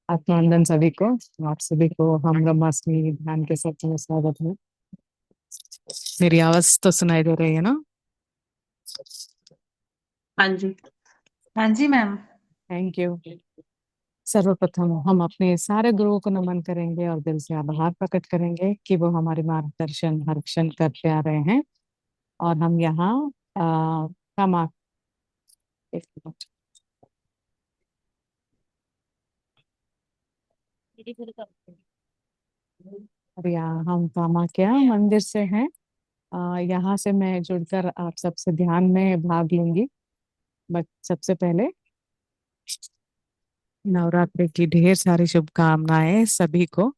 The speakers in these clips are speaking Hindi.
आत्मानंदन सभी को। आप सभी को हम ब्रह्माष्टमी ध्यान के सत्संग में स्वागत है। मेरी आवाज तो सुनाई दे रही है ना? हाँ जी। हाँ जी मैम। Thank you. सर्वप्रथम हम अपने सारे गुरुओं को नमन करेंगे और दिल से आभार प्रकट करेंगे कि वो हमारे मार्गदर्शन हर क्षण करते आ रहे हैं। और हम यहाँ कामा एक मिनट। और यहाँ हम कामाख्या मंदिर से हैं। यहाँ से मैं जुड़कर आप सबसे ध्यान में भाग लूंगी। बट सबसे पहले नवरात्रि की ढेर सारी शुभकामनाएं सभी को।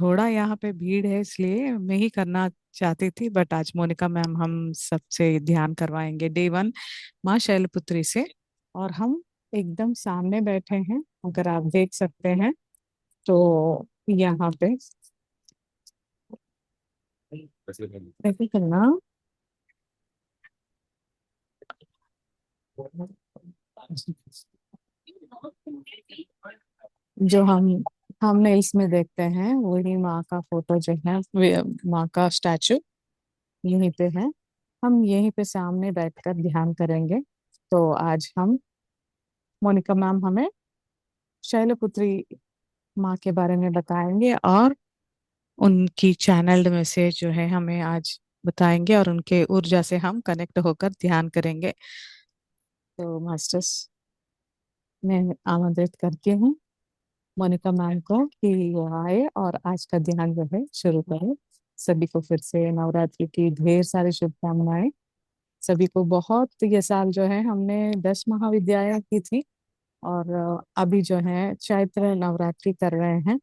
थोड़ा यहाँ पे भीड़ है इसलिए मैं ही करना चाहती थी, बट आज मोनिका मैम हम सबसे ध्यान करवाएंगे डे 1 माँ शैलपुत्री से। और हम एकदम सामने बैठे हैं, अगर आप देख सकते हैं तो यहाँ पे ऐसे करना। जो हमने इसमें देखते हैं वही माँ का फोटो जो है, माँ का स्टैचू यहीं पे है। हम यहीं पे सामने बैठकर ध्यान करेंगे। तो आज हम मोनिका मैम हमें शैलपुत्री माँ के बारे में बताएंगे और उनकी चैनल्ड मैसेज जो है हमें आज बताएंगे और उनके ऊर्जा से हम कनेक्ट होकर ध्यान करेंगे। तो मास्टर्स मैं आमंत्रित करती हूँ मोनिका मैम को कि वो आए और आज का ध्यान जो है शुरू करें। सभी को फिर से नवरात्रि की ढेर सारी शुभकामनाएं। सभी को बहुत, ये साल जो है हमने 10 महाविद्यालय की थी और अभी जो है चैत्र नवरात्रि कर रहे हैं।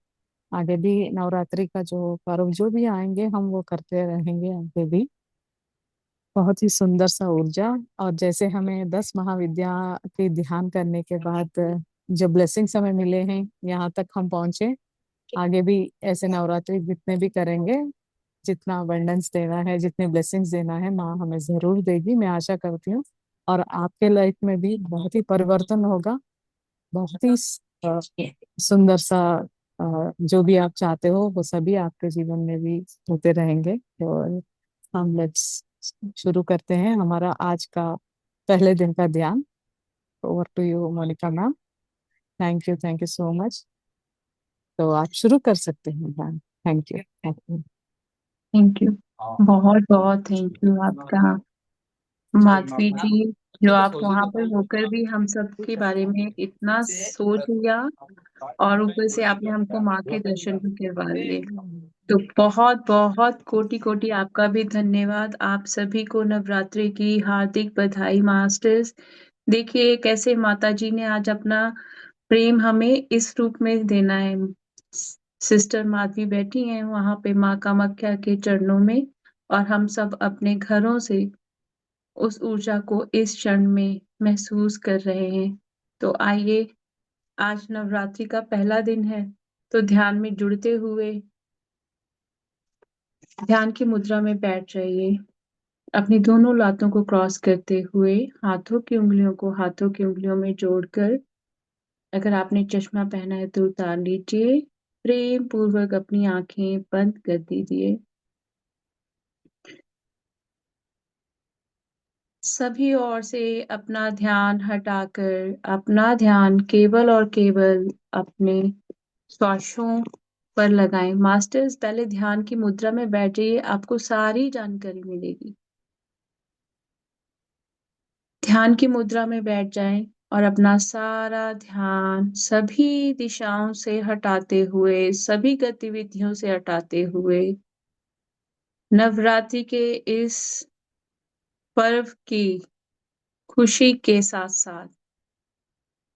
आगे भी नवरात्रि का जो पर्व जो भी आएंगे हम वो करते रहेंगे आगे भी। बहुत ही सुंदर सा ऊर्जा। और जैसे हमें 10 महाविद्या के ध्यान करने के बाद जो ब्लेसिंग्स हमें मिले हैं यहाँ तक हम पहुंचे। आगे भी ऐसे नवरात्रि जितने भी करेंगे, जितना अबंडेंस देना है, जितने ब्लेसिंग्स देना है, माँ हमें जरूर देगी, मैं आशा करती हूँ। और आपके लाइफ में भी बहुत ही परिवर्तन होगा। बहुत ही अ, सुंदर सा जो भी आप चाहते हो वो सभी आपके जीवन में भी होते रहेंगे। तो हम लेट्स शुरू करते हैं हमारा आज का पहले दिन का ध्यान। Over to you Monica ma'am. Thank you so much. तो आप शुरू कर सकते हैं ma'am. Thank you. Thank you. बहुत बहुत थैंक यू आपका, माधवी जी। जो आप वहां पर होकर भी हम सब के बारे में इतना सोच लिया और ऊपर से आपने हमको माँ के दर्शन भी करवा लिए। तो बहुत बहुत कोटि कोटि आपका भी धन्यवाद। आप सभी को नवरात्रि की हार्दिक बधाई मास्टर्स। देखिए कैसे माता जी ने आज अपना प्रेम हमें इस रूप में देना है। सिस्टर माधवी बैठी हैं वहां पे माँ कामाख्या के चरणों में, और हम सब अपने घरों से उस ऊर्जा को इस क्षण में महसूस कर रहे हैं। तो आइए, आज नवरात्रि का पहला दिन है, तो ध्यान में जुड़ते हुए ध्यान की मुद्रा में बैठ जाइए। अपनी दोनों लातों को क्रॉस करते हुए हाथों की उंगलियों को हाथों की उंगलियों में जोड़कर, अगर आपने चश्मा पहना है तो उतार लीजिए। प्रेम पूर्वक अपनी आंखें बंद कर दीजिए। सभी ओर से अपना ध्यान हटाकर अपना ध्यान केवल और केवल अपने श्वासों पर लगाएं। मास्टर्स, पहले ध्यान की मुद्रा में बैठ जाइए, आपको सारी जानकारी मिलेगी। ध्यान की मुद्रा में बैठ जाएं और अपना सारा ध्यान सभी दिशाओं से हटाते हुए, सभी गतिविधियों से हटाते हुए, नवरात्रि के इस पर्व की खुशी के साथ साथ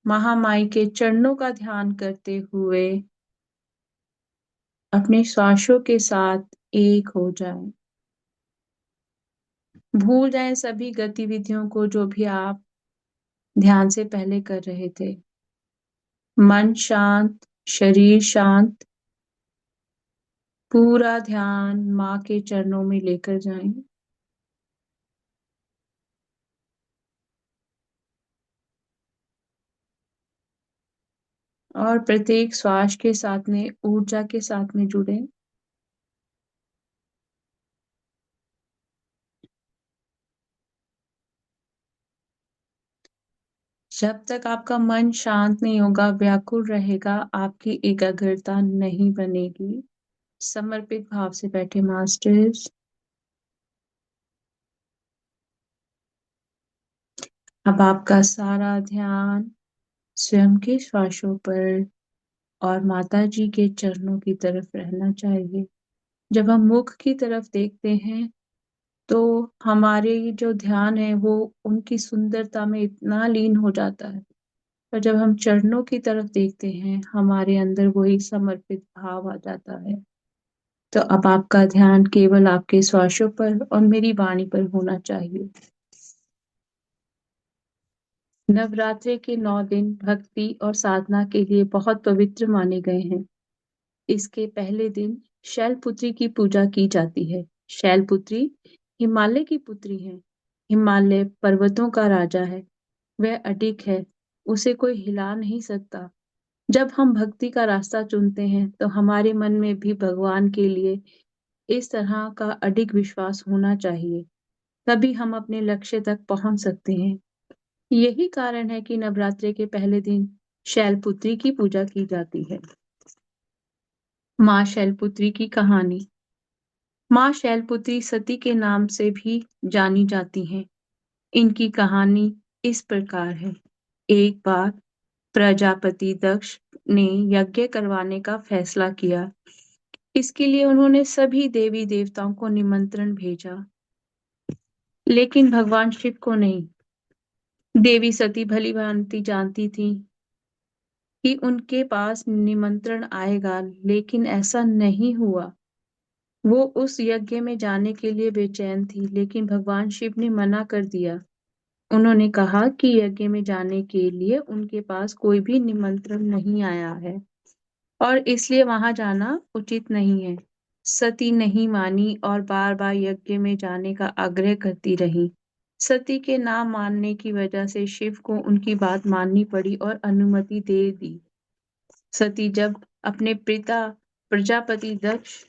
महामाई के चरणों का ध्यान करते हुए अपने श्वासों के साथ एक हो जाएं। भूल जाएं सभी गतिविधियों को जो भी आप ध्यान से पहले कर रहे थे। मन शांत, शरीर शांत, पूरा ध्यान माँ के चरणों में लेकर जाएं। और प्रत्येक श्वास के साथ में ऊर्जा के साथ में जुड़े। जब तक आपका मन शांत नहीं होगा, व्याकुल रहेगा, आपकी एकाग्रता नहीं बनेगी। समर्पित भाव से बैठे मास्टर्स। अब आपका सारा ध्यान स्वयं के श्वासों पर और माता जी के चरणों की तरफ रहना चाहिए। जब हम मुख की तरफ देखते हैं तो हमारे जो ध्यान है वो उनकी सुंदरता में इतना लीन हो जाता है, पर जब हम चरणों की तरफ देखते हैं हमारे अंदर वही समर्पित भाव आ जाता है। तो अब आपका ध्यान केवल आपके श्वासों पर और मेरी वाणी पर होना चाहिए। नवरात्रि के 9 दिन भक्ति और साधना के लिए बहुत पवित्र माने गए हैं। इसके पहले दिन शैलपुत्री की पूजा की जाती है। शैलपुत्री हिमालय की पुत्री है। हिमालय पर्वतों का राजा है। वह अडिग है, उसे कोई हिला नहीं सकता। जब हम भक्ति का रास्ता चुनते हैं तो हमारे मन में भी भगवान के लिए इस तरह का अडिग विश्वास होना चाहिए, तभी हम अपने लक्ष्य तक पहुंच सकते हैं। यही कारण है कि नवरात्रि के पहले दिन शैलपुत्री की पूजा की जाती है। माँ शैलपुत्री की कहानी। माँ शैलपुत्री सती के नाम से भी जानी जाती हैं। इनकी कहानी इस प्रकार है। एक बार प्रजापति दक्ष ने यज्ञ करवाने का फैसला किया। इसके लिए उन्होंने सभी देवी देवताओं को निमंत्रण भेजा, लेकिन भगवान शिव को नहीं। देवी सती भली भांति जानती थी कि उनके पास निमंत्रण आएगा, लेकिन ऐसा नहीं हुआ। वो उस यज्ञ में जाने के लिए बेचैन थी, लेकिन भगवान शिव ने मना कर दिया। उन्होंने कहा कि यज्ञ में जाने के लिए उनके पास कोई भी निमंत्रण नहीं आया है और इसलिए वहां जाना उचित नहीं है। सती नहीं मानी और बार बार यज्ञ में जाने का आग्रह करती रही। सती के ना मानने की वजह से शिव को उनकी बात माननी पड़ी और अनुमति दे दी। सती जब अपने पिता प्रजापति दक्ष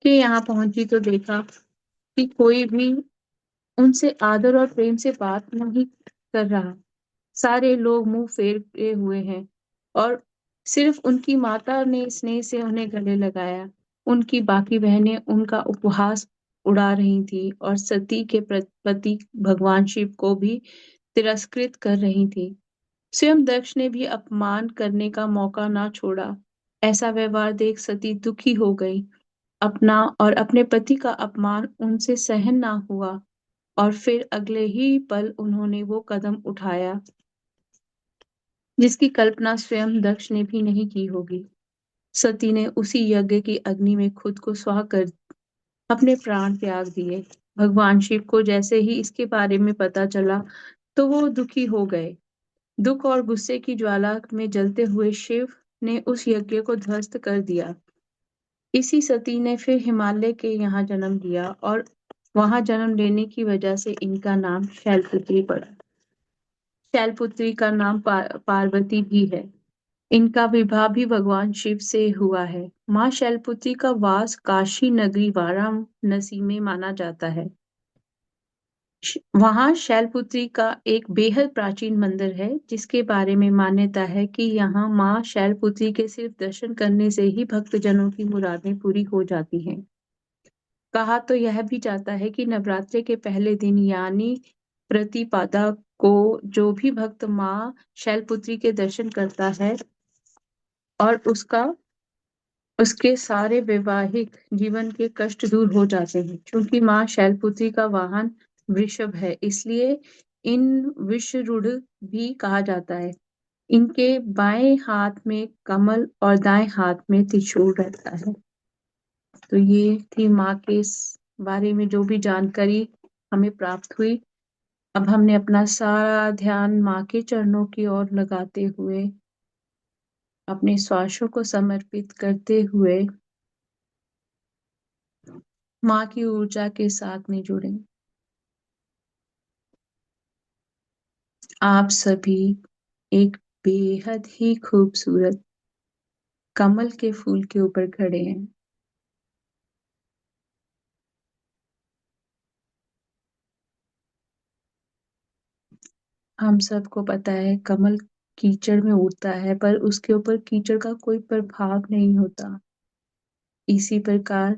के यहाँ पहुंची तो देखा कि कोई भी उनसे आदर और प्रेम से बात नहीं कर रहा। सारे लोग मुंह फेरे हुए हैं और सिर्फ उनकी माता ने स्नेह से उन्हें गले लगाया। उनकी बाकी बहनें उनका उपहास उड़ा रही थी और सती के पति भगवान शिव को भी तिरस्कृत कर रही थी। स्वयं दक्ष ने भी अपमान करने का मौका ना छोड़ा। ऐसा व्यवहार देख सती दुखी हो गई। अपना और अपने पति का अपमान उनसे सहन ना हुआ और फिर अगले ही पल उन्होंने वो कदम उठाया जिसकी कल्पना स्वयं दक्ष ने भी नहीं की होगी। सती ने उसी यज्ञ की अग्नि में खुद को स्वाह कर अपने प्राण त्याग दिए। भगवान शिव को जैसे ही इसके बारे में पता चला तो वो दुखी हो गए। दुख और गुस्से की ज्वाला में जलते हुए शिव ने उस यज्ञ को ध्वस्त कर दिया। इसी सती ने फिर हिमालय के यहाँ जन्म लिया और वहां जन्म लेने की वजह से इनका नाम शैलपुत्री पड़ा। शैलपुत्री का नाम पार्वती भी है। इनका विवाह भी भगवान शिव से हुआ है। माँ शैलपुत्री का वास काशी नगरी वाराणसी में माना जाता है। वहां शैलपुत्री का एक बेहद प्राचीन मंदिर है, जिसके बारे में मान्यता है कि यहाँ माँ शैलपुत्री के सिर्फ दर्शन करने से ही भक्तजनों की मुरादें पूरी हो जाती हैं। कहा तो यह भी जाता है कि नवरात्रि के पहले दिन यानी प्रतिपदा को जो भी भक्त माँ शैलपुत्री के दर्शन करता है और उसके सारे वैवाहिक जीवन के कष्ट दूर हो जाते हैं। क्योंकि माँ शैलपुत्री का वाहन वृषभ है, इसलिए इन विषरूढ़ भी कहा जाता है। इनके बाएं हाथ में कमल और दाएं हाथ में त्रिशूल रहता है। तो ये थी माँ के इस बारे में जो भी जानकारी हमें प्राप्त हुई। अब हमने अपना सारा ध्यान माँ के चरणों की ओर लगाते हुए, अपने श्वासों को समर्पित करते हुए माँ की ऊर्जा के साथ में जुड़े। आप सभी एक बेहद ही खूबसूरत कमल के फूल के ऊपर खड़े हैं। हम सबको पता है कमल कीचड़ में उगता है, पर उसके ऊपर कीचड़ का कोई प्रभाव नहीं होता। इसी प्रकार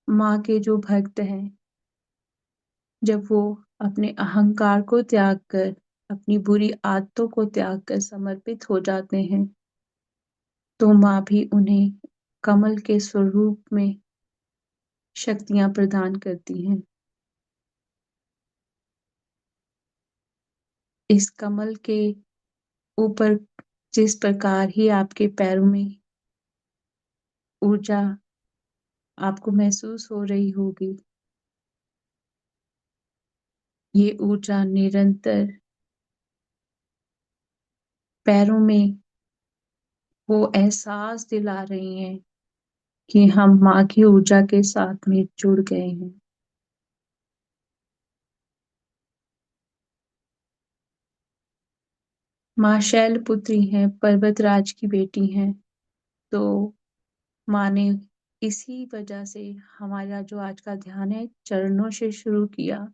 माँ के जो भक्त हैं, जब वो अपने अहंकार को त्याग कर, अपनी बुरी आदतों को त्याग कर समर्पित हो जाते हैं, तो माँ भी उन्हें कमल के स्वरूप में शक्तियां प्रदान करती हैं। इस कमल के ऊपर जिस प्रकार ही आपके पैरों में ऊर्जा आपको महसूस हो रही होगी, ये ऊर्जा निरंतर पैरों में वो एहसास दिला रही है कि हम माँ की ऊर्जा के साथ में जुड़ गए हैं। माँ शैलपुत्री हैं, पर्वतराज की बेटी हैं। तो माँ ने इसी वजह से हमारा जो आज का ध्यान है चरणों से शुरू किया।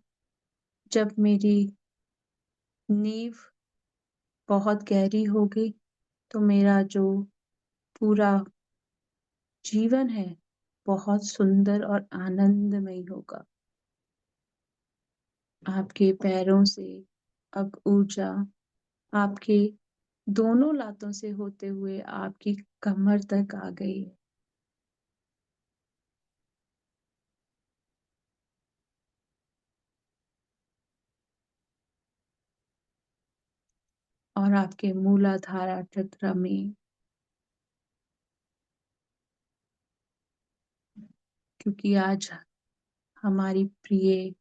जब मेरी नींव बहुत गहरी होगी, तो मेरा जो पूरा जीवन है बहुत सुंदर और आनंदमय होगा। आपके पैरों से अब ऊर्जा आपके दोनों लातों से होते हुए आपकी कमर तक आ गई है। और आपके मूलाधारा चक्र में, क्योंकि आज हमारी प्रिय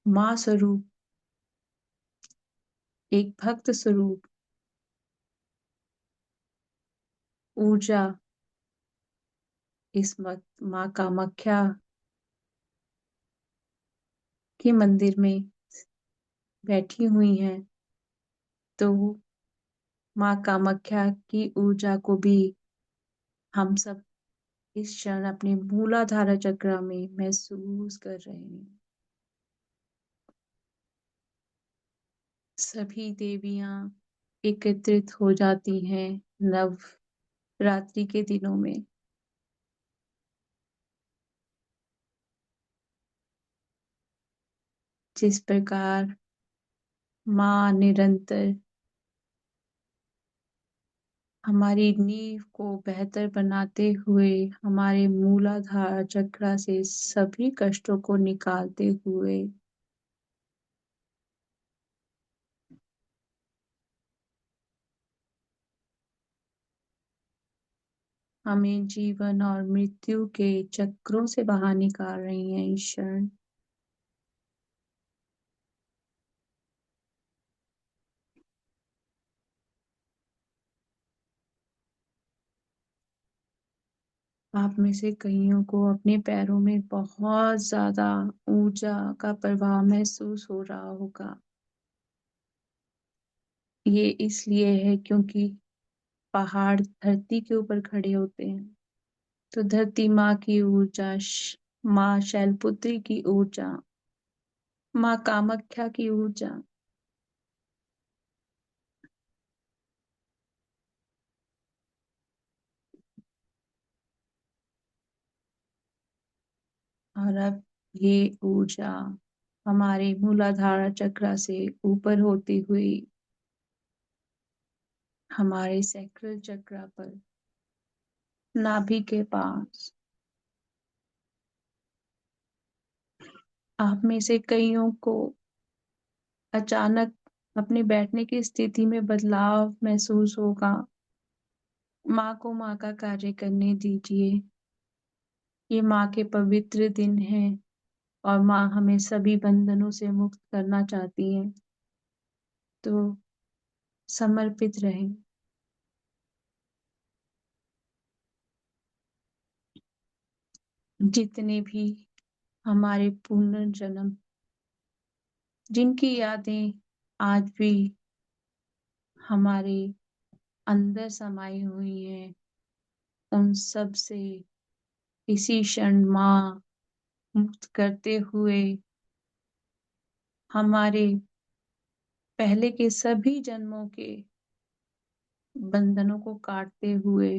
माँ स्वरूप, एक भक्त स्वरूप ऊर्जा इस वक्त माँ कामाख्या के मंदिर में बैठी हुई हैं, तो माँ कामाख्या की ऊर्जा को भी हम सब इस क्षण अपने मूलाधारा चक्र में महसूस कर रहे हैं। सभी देवियां एकत्रित हो जाती हैं नवरात्रि के दिनों में। जिस प्रकार माँ निरंतर हमारी नींव को बेहतर बनाते हुए, हमारे मूलाधार चक्र से सभी कष्टों को निकालते हुए हमें जीवन और मृत्यु के चक्रों से बाहर निकाल रही हैं इस क्षण। आप में से कईयों को अपने पैरों में बहुत ज्यादा ऊर्जा का प्रवाह महसूस हो रहा होगा। ये इसलिए है क्योंकि पहाड़ धरती के ऊपर खड़े होते हैं, तो धरती माँ की ऊर्जा, माँ शैलपुत्री की ऊर्जा, माँ कामाख्या की ऊर्जा और अब ये ऊर्जा हमारे मूलाधार चक्र से ऊपर होती हुई हमारे सैक्रल चक्र पर, नाभि के पास, आप में से कईयों को अचानक अपने बैठने की स्थिति में बदलाव महसूस होगा। माँ को माँ का कार्य करने दीजिए। ये माँ के पवित्र दिन हैं और माँ हमें सभी बंधनों से मुक्त करना चाहती हैं, तो समर्पित रहें। जितने भी हमारे पुनर्जन्म, जिनकी यादें आज भी हमारे अंदर समाई हुई हैं, उन सब से इसी क्षण माँ मुक्त करते हुए हमारे पहले के सभी जन्मों के बंधनों को काटते हुए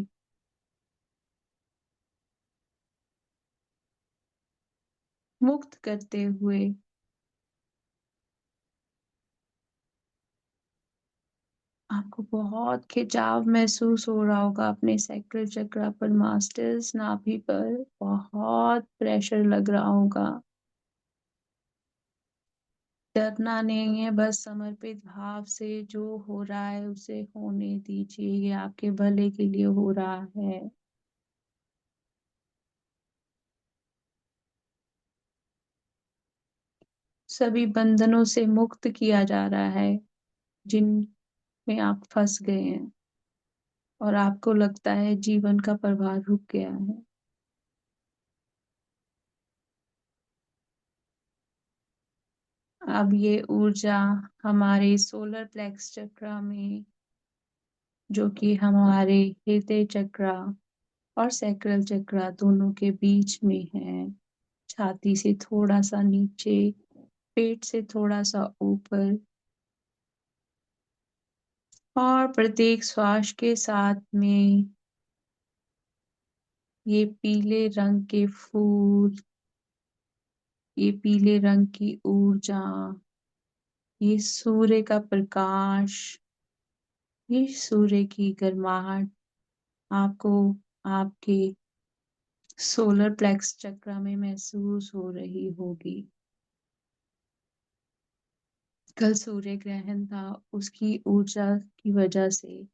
मुक्त करते हुए आपको बहुत खिंचाव महसूस हो रहा होगा अपने सैक्रल चक्रा पर, मास्टर्स नाभि पर बहुत प्रेशर लग रहा होगा। डरना नहीं है, बस समर्पित भाव से जो हो रहा है उसे होने दीजिए, ये आपके भले के लिए हो रहा है। सभी बंधनों से मुक्त किया जा रहा है जिनमें आप फंस गए हैं और आपको लगता है जीवन का प्रवाह रुक गया है। अब ये ऊर्जा हमारे सोलर प्लेक्स चक्रा में, जो कि हमारे हृदय चक्रा और सैक्रल चक्रा दोनों के बीच में है, छाती से थोड़ा सा नीचे, पेट से थोड़ा सा ऊपर, और प्रत्येक श्वास के साथ में ये पीले रंग के फूल, ये पीले रंग की ऊर्जा, ये सूर्य का प्रकाश, ये सूर्य की गर्माहट आपको आपके सोलर प्लेक्स चक्र में महसूस हो रही होगी। कल सूर्य ग्रहण था, उसकी ऊर्जा की वजह से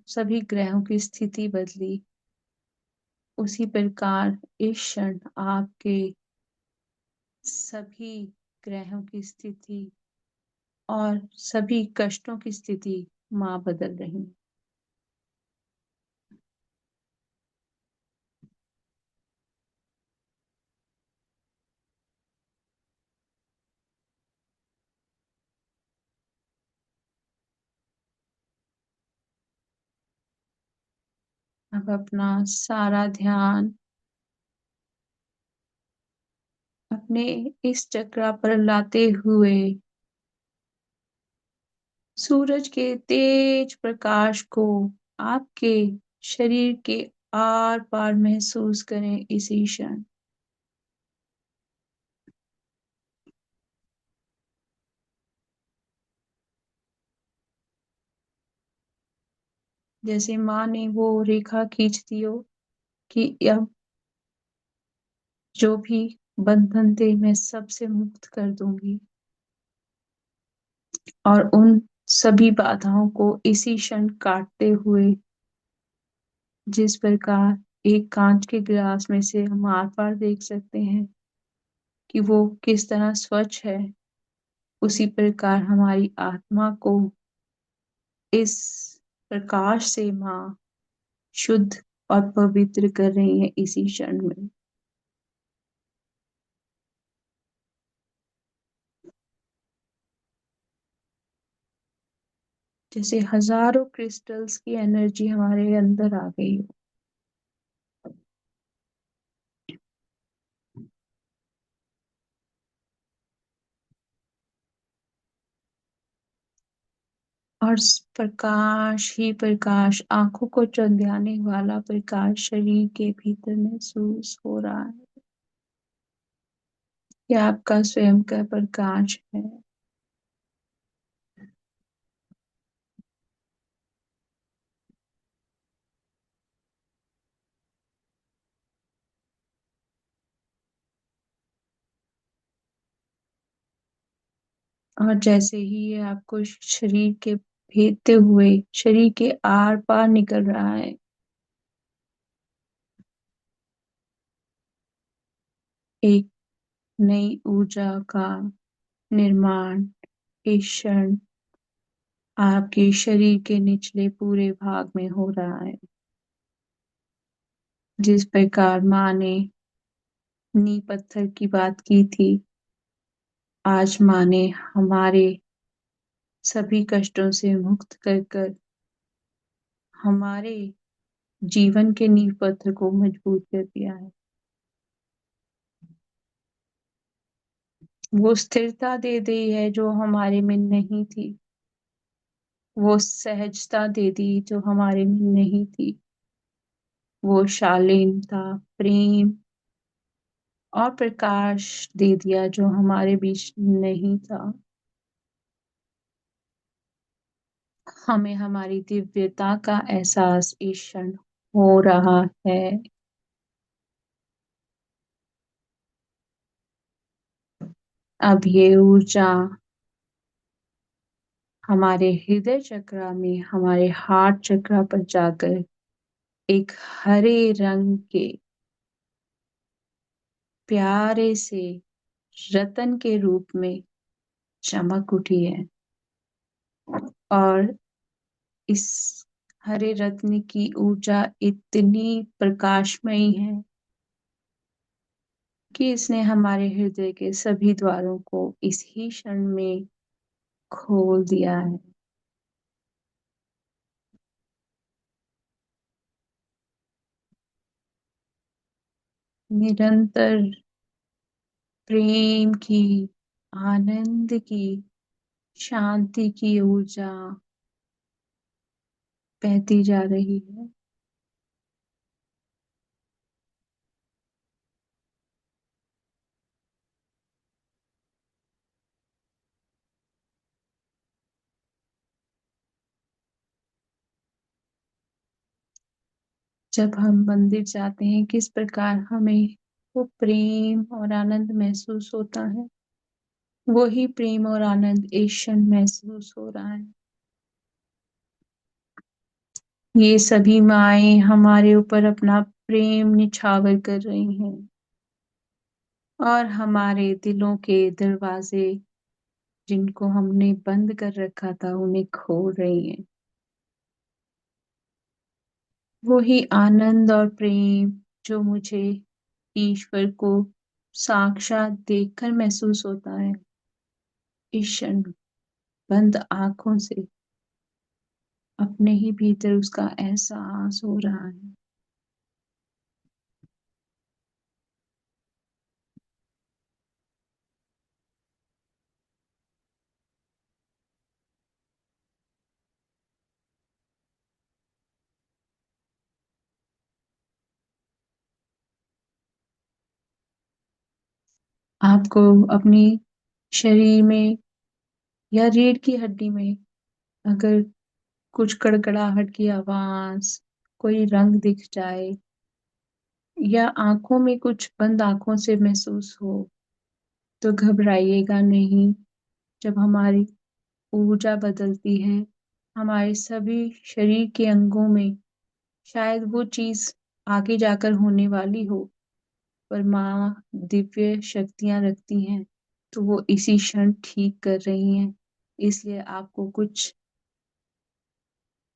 सभी ग्रहों की स्थिति बदली। उसी प्रकार इस क्षण आपके सभी ग्रहों की स्थिति और सभी कष्टों की स्थिति माँ बदल रही। अब अपना सारा ध्यान अपने इस चक्र पर लाते हुए सूरज के तेज प्रकाश को आपके शरीर के आर पार महसूस करें इसी क्षण। जैसे माँ ने वो रेखा खींच दी हो कि अब जो भी बंधन थे मैं सबसे मुक्त कर दूंगी, और उन सभी बाधाओं को इसी क्षण काटते हुए, जिस प्रकार एक कांच के गिलास में से हम आर पार देख सकते हैं कि वो किस तरह स्वच्छ है, उसी प्रकार हमारी आत्मा को इस प्रकाश से माँ शुद्ध और पवित्र कर रही है इसी क्षण में। जैसे हजारों क्रिस्टल्स की एनर्जी हमारे अंदर आ गई हो। और प्रकाश ही प्रकाश, आंखों को चंदियाने वाला प्रकाश शरीर के भीतर महसूस हो रहा है। यह आपका स्वयं का प्रकाश है। और जैसे ही ये आपको शरीर के भेदते हुए शरीर के आर पार निकल रहा है, एक नई ऊर्जा का निर्माण इस क्षण आपके शरीर के निचले पूरे भाग में हो रहा है। जिस प्रकार माँ ने नींव पत्थर की बात की थी, आज माँ ने हमारे सभी कष्टों से मुक्त कर कर हमारे जीवन के नींव पत्थर को मजबूत कर दिया है। वो स्थिरता दे दी है जो हमारे में नहीं थी। वो सहजता दे दी जो हमारे में नहीं थी। वो शालीनता, प्रेम और प्रकाश दे दिया जो हमारे बीच नहीं था। हमें हमारी दिव्यता का एहसास इस क्षण हो रहा है। अब ये ऊर्जा हमारे हृदय चक्र में, हमारे हार्ट चक्र पर जाकर एक हरे रंग के प्यारे से रतन के रूप में चमक उठी है। और इस हरे रत्न की ऊर्जा इतनी प्रकाशमयी है कि इसने हमारे हृदय के सभी द्वारों को इस ही क्षण में खोल दिया है। निरंतर प्रेम की, आनंद की, शांति की ऊर्जा बहती जा रही है। जब हम मंदिर जाते हैं किस प्रकार हमें वो प्रेम और आनंद महसूस होता है, वही प्रेम और आनंद इस क्षण महसूस हो रहा है। ये सभी माएं हमारे ऊपर अपना प्रेम निछावर कर रही हैं और हमारे दिलों के दरवाजे जिनको हमने बंद कर रखा था उन्हें खोल रही हैं। वही आनंद और प्रेम जो मुझे ईश्वर को साक्षात देखकर महसूस होता है, इस क्षण बंद आंखों से अपने ही भीतर उसका एहसास हो रहा है। आपको अपनी शरीर में या रीढ़ की हड्डी में अगर कुछ कड़कड़ाहट की आवाज, कोई रंग दिख जाए या आंखों में कुछ बंद आंखों से महसूस हो तो घबराइएगा नहीं। जब हमारी ऊर्जा बदलती है हमारे सभी शरीर के अंगों में, शायद वो चीज आगे जाकर होने वाली हो, पर माँ दिव्य शक्तियां रखती हैं तो वो इसी क्षण ठीक कर रही हैं। इसलिए आपको कुछ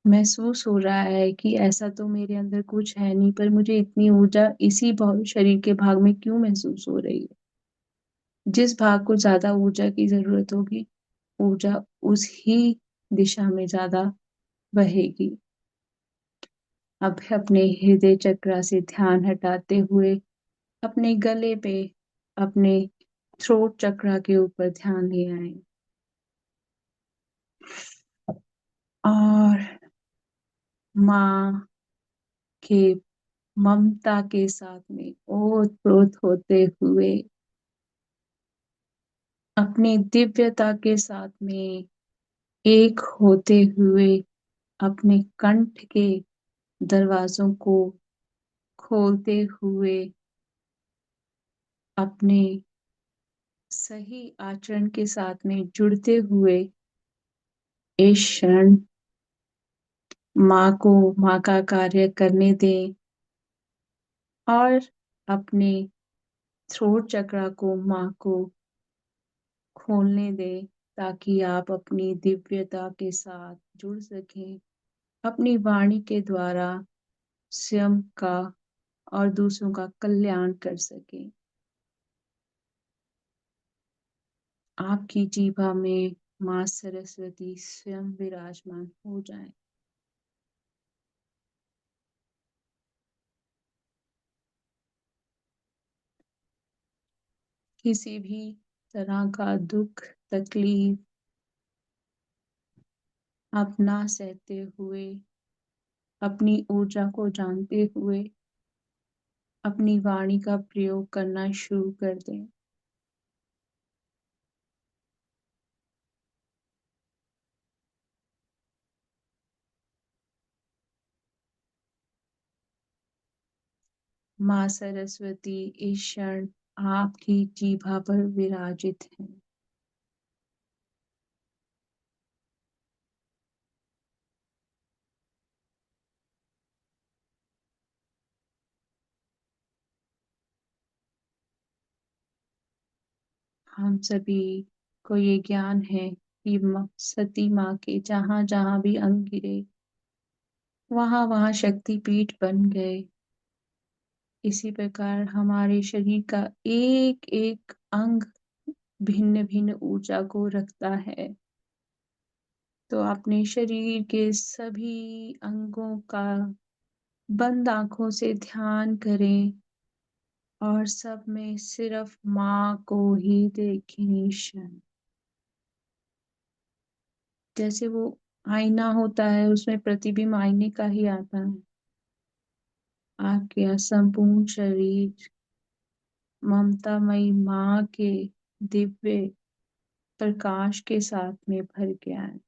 महसूस हो रहा है कि ऐसा तो मेरे अंदर कुछ है नहीं, पर मुझे इतनी ऊर्जा इसी शरीर के भाग में क्यों महसूस हो रही है। जिस भाग को ज्यादा ऊर्जा की जरूरत होगी, ऊर्जा उस ही दिशा में ज्यादा बहेगी। अब अपने हृदय चक्र से ध्यान हटाते हुए अपने गले पे, अपने थ्रोट चक्र के ऊपर ध्यान ले आए और माँ के ममता के साथ में ओतप्रोत होते हुए, अपनी दिव्यता के साथ में एक होते हुए, अपने कंठ के दरवाजों को खोलते हुए, अपने सही आचरण के साथ में जुड़ते हुए इस क्षण माँ को माँ का कार्य करने दें और अपने थ्रोट चक्र को माँ को खोलने दें ताकि आप अपनी दिव्यता के साथ जुड़ सकें, अपनी वाणी के द्वारा स्वयं का और दूसरों का कल्याण कर सकें। आपकी जीभा में माँ सरस्वती स्वयं विराजमान हो जाए। किसी भी तरह का दुख तकलीफ अपना सहते हुए, अपनी ऊर्जा को जानते हुए अपनी वाणी का प्रयोग करना शुरू कर दें। माँ सरस्वती इस क्षण आपकी जीभा पर विराजित है। हम सभी को ये ज्ञान है कि सती माँ के जहाँ जहाँ भी अंग गिरे वहाँ वहाँ शक्ति पीठ बन गए। इसी प्रकार हमारे शरीर का एक एक अंग भिन्न भिन्न ऊर्जा को रखता है। तो अपने शरीर के सभी अंगों का बंद आंखों से ध्यान करें और सब में सिर्फ माँ को ही देखें। क्षण जैसे वो आईना होता है, उसमें प्रतिबिंब आईने का ही आता है। आपके संपूर्ण शरीर ममतामयी माँ के दिव्य प्रकाश के साथ में भर गया है।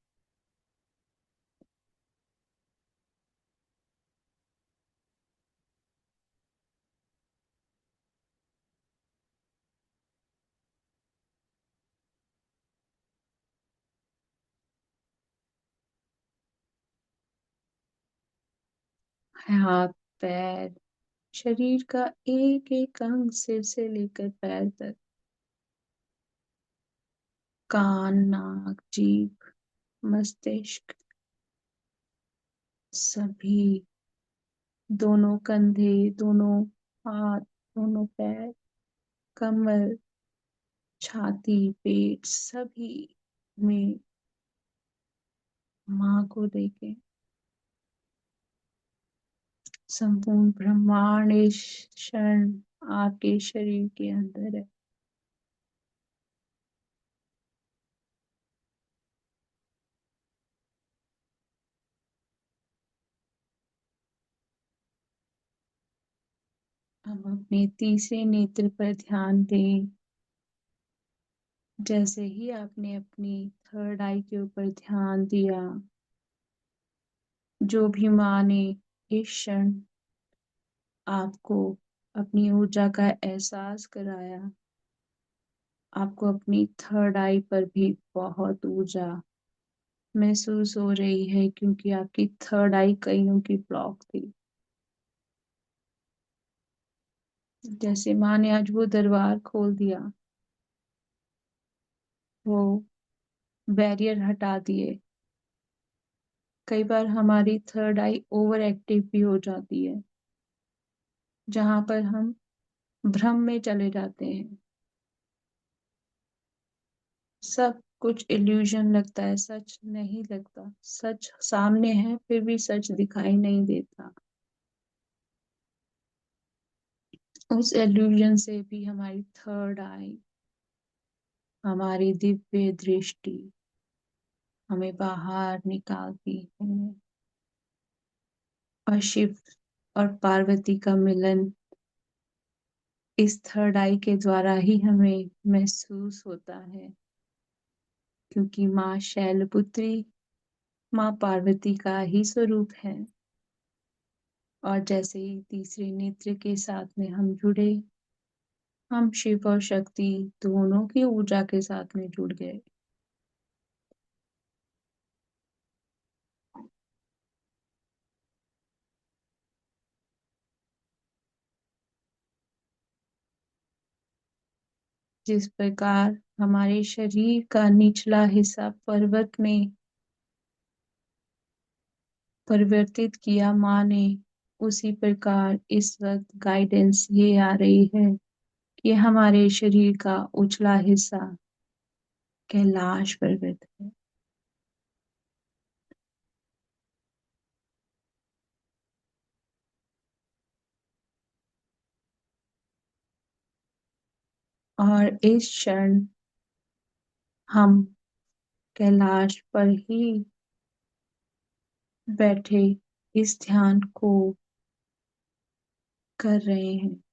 हाथ पैर शरीर का एक एक अंग सिर से लेकर पैर तक, कान नाक जीभ मस्तिष्क सभी, दोनों कंधे दोनों हाथ दोनों पैर कमर छाती पेट सभी में माँ को देखें। संपूर्ण ब्रह्मांड इस क्षण आपके शरीर के अंदर है। अब अपने तीसरे नेत्र पर ध्यान दें। जैसे ही आपने अपनी थर्ड आई के ऊपर ध्यान दिया, जो भी माँ ने इस क्षण आपको अपनी ऊर्जा का एहसास कराया, आपको अपनी थर्ड आई पर भी बहुत ऊर्जा महसूस हो रही है, क्योंकि आपकी थर्ड आई कईयों की ब्लॉक थी। जैसे माँ ने आज वो दरबार खोल दिया, वो बैरियर हटा दिए। कई बार हमारी थर्ड आई ओवर एक्टिव भी हो जाती है, जहां पर हम भ्रम में चले जाते हैं। सब कुछ इल्यूजन लगता है, सच नहीं लगता। सच सामने है फिर भी सच दिखाई नहीं देता। उस इल्यूजन से भी हमारी थर्ड आई, हमारी दिव्य दृष्टि हमें बाहर निकालती है। और शिव और पार्वती का मिलन इस थर्ड आई के द्वारा ही हमें महसूस होता है, क्योंकि माँ शैलपुत्री माँ पार्वती का ही स्वरूप है। और जैसे ही तीसरे नेत्र के साथ में हम जुड़े, हम शिव और शक्ति दोनों की ऊर्जा के साथ में जुड़ गए। जिस प्रकार हमारे शरीर का निचला हिस्सा पर्वत में परिवर्तित किया माँ ने, उसी प्रकार इस वक्त गाइडेंस ये आ रही है कि हमारे शरीर का उछला हिस्सा कैलाश पर्वत है। और इस क्षण हम कैलाश पर ही बैठे इस ध्यान को कर रहे हैं।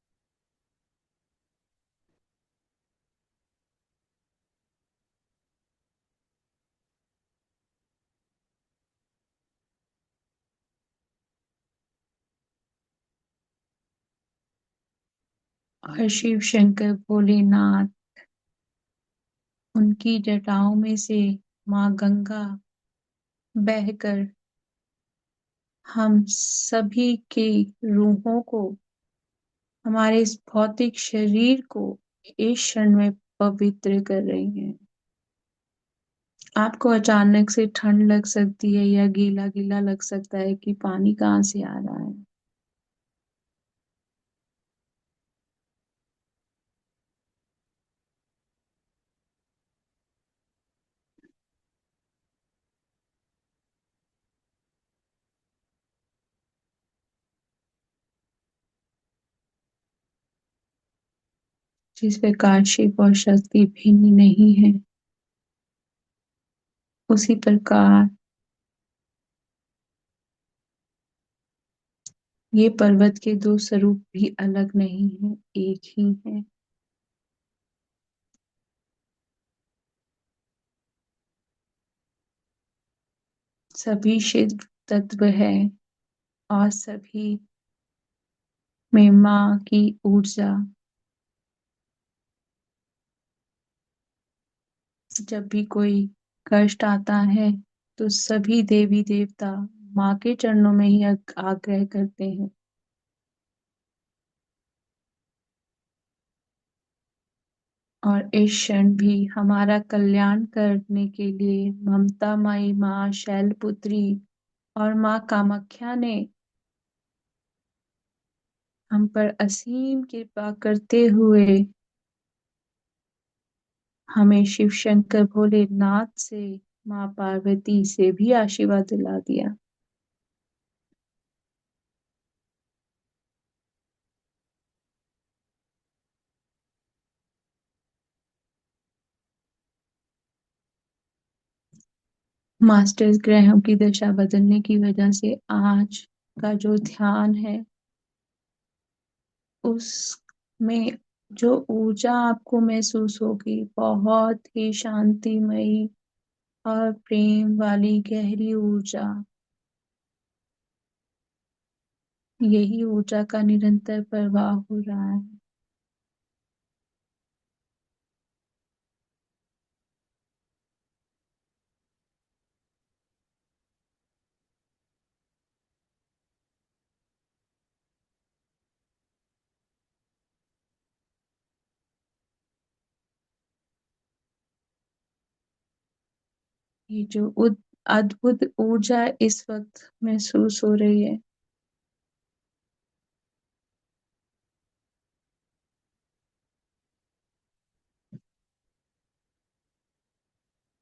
और शिव शंकर भोलेनाथ, उनकी जटाओं में से माँ गंगा बहकर हम सभी की रूहों को, हमारे इस भौतिक शरीर को इस क्षण में पवित्र कर रही हैं। आपको अचानक से ठंड लग सकती है या गीला गीला लग सकता है कि पानी कहाँ से आ रहा है। जिस प्रकार शिव और शक्ति भिन्न नहीं है, उसी प्रकार ये पर्वत के दो स्वरूप भी अलग नहीं है, एक ही है। सभी शिव तत्व है और सभी में माँ की ऊर्जा। जब भी कोई कष्ट आता है तो सभी देवी देवता माँ के चरणों में ही आग्रह करते हैं। और इस क्षण भी हमारा कल्याण करने के लिए ममता माई माँ शैलपुत्री और माँ कामाख्या ने हम पर असीम कृपा करते हुए हमें शिव शंकर भोलेनाथ से, माँ पार्वती से भी आशीर्वाद दिला दिया। मास्टर्स ग्रहों की दशा बदलने की वजह से आज का जो ध्यान है उसमें जो ऊर्जा आपको महसूस होगी, बहुत ही शांतिमयी और प्रेम वाली गहरी ऊर्जा। यही ऊर्जा का निरंतर प्रवाह हो रहा है। ये जो अद्भुत ऊर्जा इस वक्त महसूस हो रही है,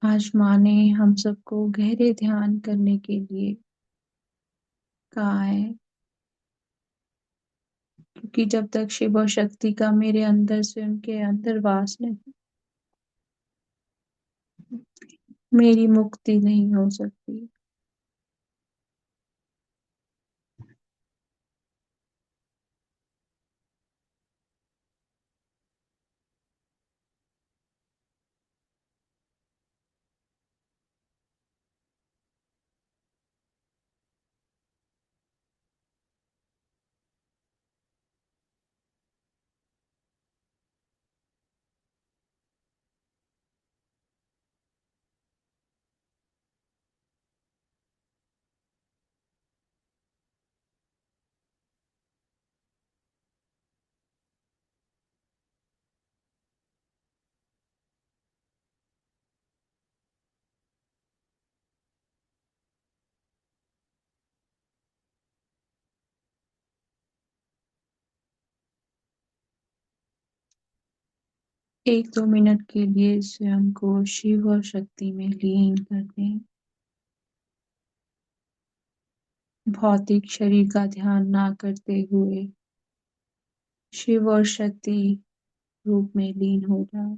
आज माँ ने हम सबको गहरे ध्यान करने के लिए कहा है। क्योंकि जब तक शिव और शक्ति का मेरे अंदर से उनके अंदर वास नहीं, मेरी मुक्ति नहीं हो सकती। 1-2 मिनट के लिए स्वयं को शिव और शक्ति में लीन कर दें। भौतिक शरीर का ध्यान ना करते हुए शिव और शक्ति रूप में लीन हो जाए।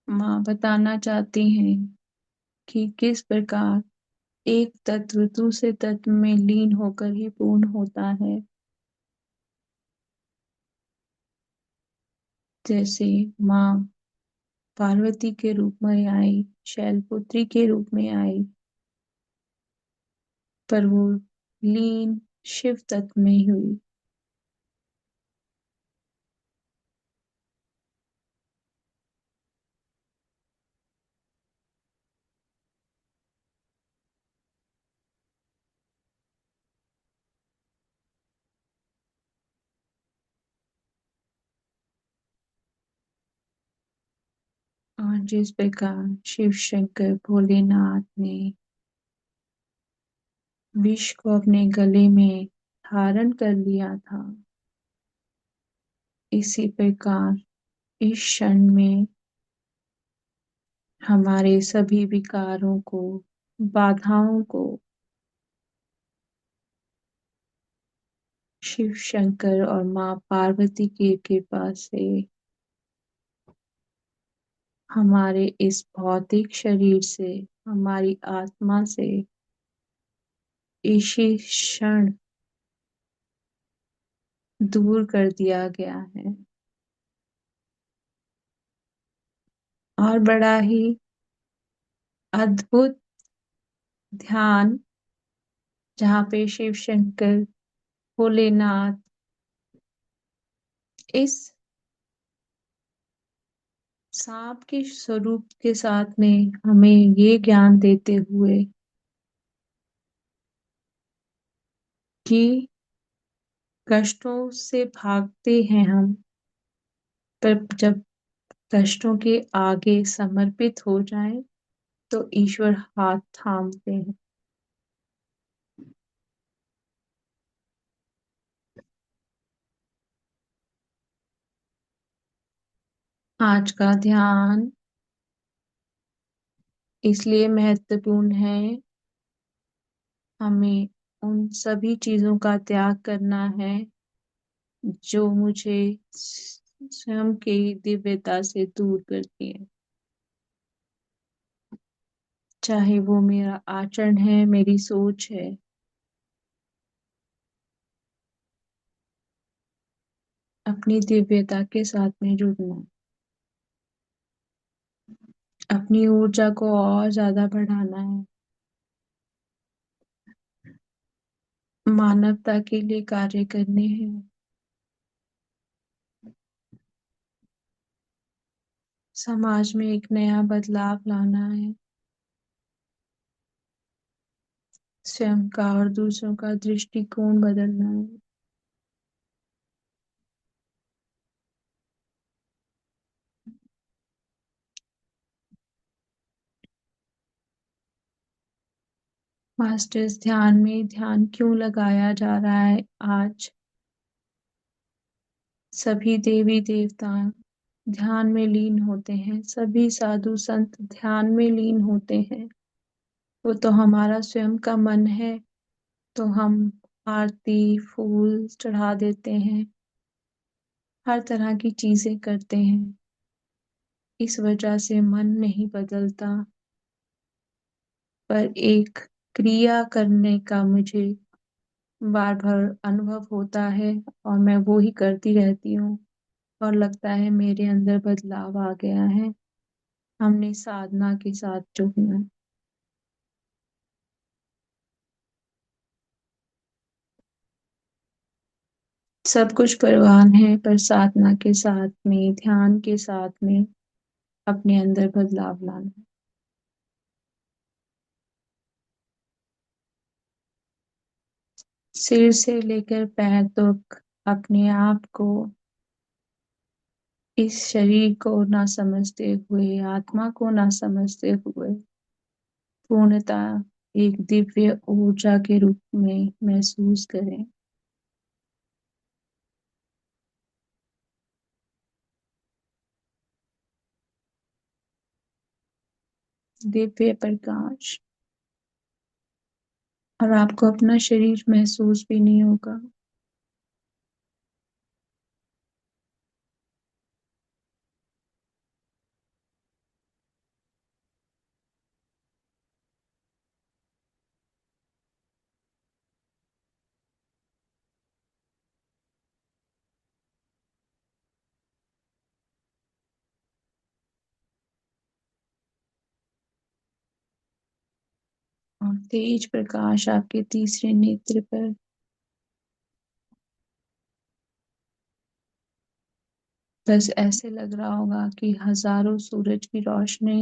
माँ बताना चाहती हैं कि किस प्रकार एक तत्व दूसरे तत्व में लीन होकर ही पूर्ण होता है। जैसे माँ पार्वती के रूप में आई, शैलपुत्री के रूप में आई, पर वो लीन शिव तत्व में हुई। और जिस प्रकार शिव शंकर भोलेनाथ ने विष को अपने गले में धारण कर लिया था, इसी प्रकार इस क्षण में हमारे सभी विकारों को, बाधाओं को शिव शंकर और माँ पार्वती की कृपा से हमारे इस भौतिक शरीर से, हमारी आत्मा से इसी क्षण दूर कर दिया गया है। और बड़ा ही अद्भुत ध्यान, जहाँ पे शिव शंकर भोलेनाथ इस सांप के स्वरूप के साथ में हमें ये ज्ञान देते हुए कि कष्टों से भागते हैं हम, पर जब कष्टों के आगे समर्पित हो जाएं तो ईश्वर हाथ थामते हैं। आज का ध्यान इसलिए महत्वपूर्ण है, हमें उन सभी चीजों का त्याग करना है जो मुझे स्वयं की दिव्यता से दूर करती है। चाहे वो मेरा आचरण है, मेरी सोच है, अपनी दिव्यता के साथ में जुड़ना, अपनी ऊर्जा को और ज्यादा बढ़ाना है, मानवता के लिए कार्य करने हैं, समाज में एक नया बदलाव लाना है, स्वयं का और दूसरों का दृष्टिकोण बदलना है। मास्टर्स ध्यान में ध्यान क्यों लगाया जा रहा है आज? सभी देवी देवता ध्यान में लीन होते हैं, सभी साधु संत ध्यान में लीन होते हैं। वो तो हमारा स्वयं का मन है, तो हम आरती फूल चढ़ा देते हैं, हर तरह की चीजें करते हैं। इस वजह से मन नहीं बदलता, पर एक क्रिया करने का मुझे बार बार अनुभव होता है और मैं वो ही करती रहती हूँ और लगता है मेरे अंदर बदलाव आ गया है। हमने साधना के साथ जुड़ना। सब कुछ परवान है, पर साधना के साथ में, ध्यान के साथ में अपने अंदर बदलाव लाना। सिर से लेकर पैर तक अपने आप को, इस शरीर को ना समझते हुए, आत्मा को ना समझते हुए, पूर्णतः एक दिव्य ऊर्जा के रूप में महसूस करें। दिव्य प्रकाश। और आपको अपना शरीर महसूस भी नहीं होगा। और तेज प्रकाश आपके तीसरे नेत्र पर। बस ऐसे लग रहा होगा कि हजारों सूरज की रोशनी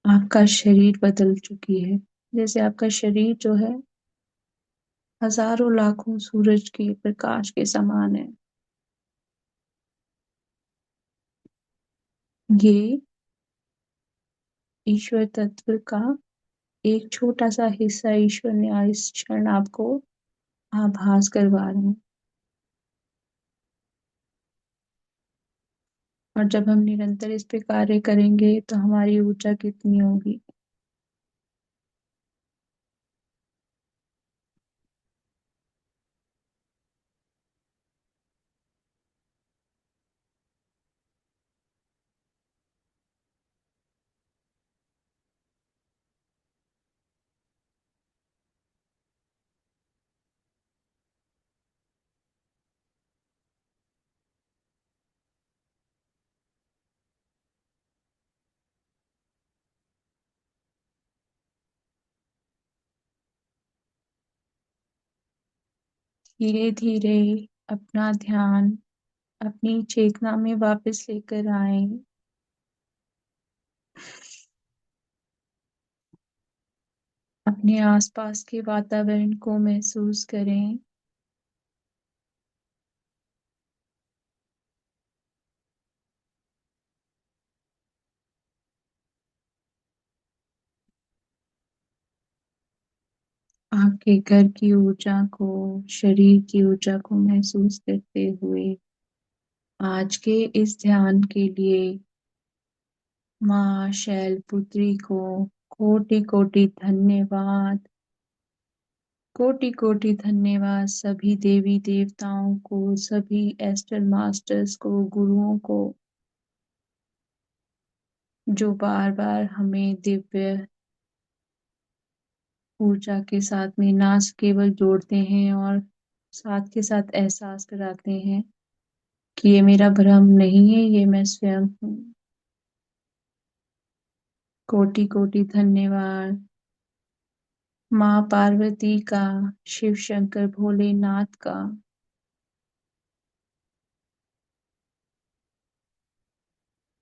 आपका शरीर बदल चुकी है। जैसे आपका शरीर जो है हजारों लाखों सूरज के प्रकाश के समान है। ये ईश्वर तत्व का एक छोटा सा हिस्सा ईश्वर ने इस क्षण आपको आभास करवा रहे हैं। और जब हम निरंतर इस पे कार्य करेंगे तो हमारी ऊर्जा कितनी होगी। धीरे धीरे अपना ध्यान अपनी चेतना में वापस लेकर आए। अपने आसपास के वातावरण को महसूस करें। आपके घर की ऊर्जा को, शरीर की ऊर्जा को महसूस करते हुए आज के इस ध्यान के लिए माँ शैलपुत्री को कोटि कोटि धन्यवाद। कोटि कोटि धन्यवाद सभी देवी देवताओं को, सभी एस्टर मास्टर्स को, गुरुओं को, जो बार बार हमें दिव्य ऊर्जा के साथ में ना केवल जोड़ते हैं और साथ के साथ एहसास कराते हैं कि ये मेरा भ्रम नहीं है, ये मैं स्वयं हूँ। कोटि कोटि धन्यवाद माँ पार्वती का, शिव शंकर भोलेनाथ का।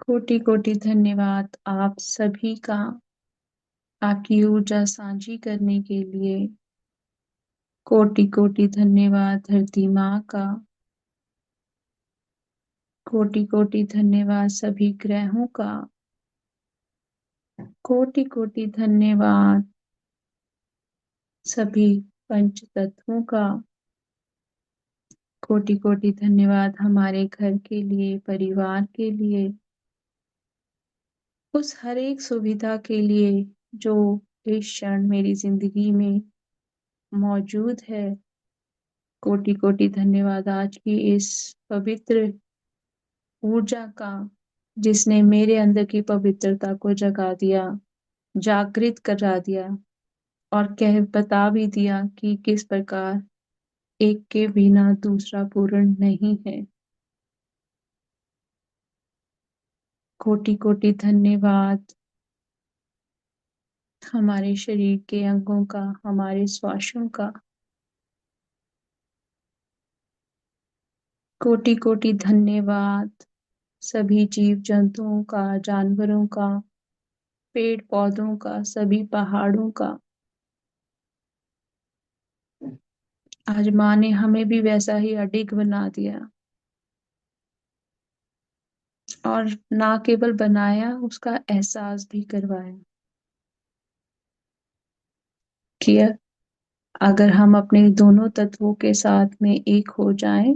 कोटि कोटि धन्यवाद आप सभी का, आपकी ऊर्जा साझी करने के लिए। कोटि कोटि धन्यवाद धरती माँ का। कोटि कोटि धन्यवाद सभी ग्रहों का। कोटि कोटि धन्यवाद सभी पंच तत्वों का। कोटि कोटि धन्यवाद हमारे घर के लिए, परिवार के लिए, उस हर एक सुविधा के लिए जो इस क्षण मेरी जिंदगी में मौजूद है। कोटि कोटि धन्यवाद आज की इस पवित्र ऊर्जा का, जिसने मेरे अंदर की पवित्रता को जगा दिया, जागृत करा दिया, और कह बता भी दिया कि किस प्रकार एक के बिना दूसरा पूर्ण नहीं है। कोटि कोटि धन्यवाद हमारे शरीर के अंगों का, हमारे श्वासों का। कोटि कोटि धन्यवाद सभी जीव जंतुओं का, जानवरों का, पेड़ पौधों का, सभी पहाड़ों का। आज माँ ने हमें भी वैसा ही अडिग बना दिया, और ना केवल बनाया, उसका एहसास भी करवाया कि अगर हम अपने दोनों तत्वों के साथ में एक हो जाएं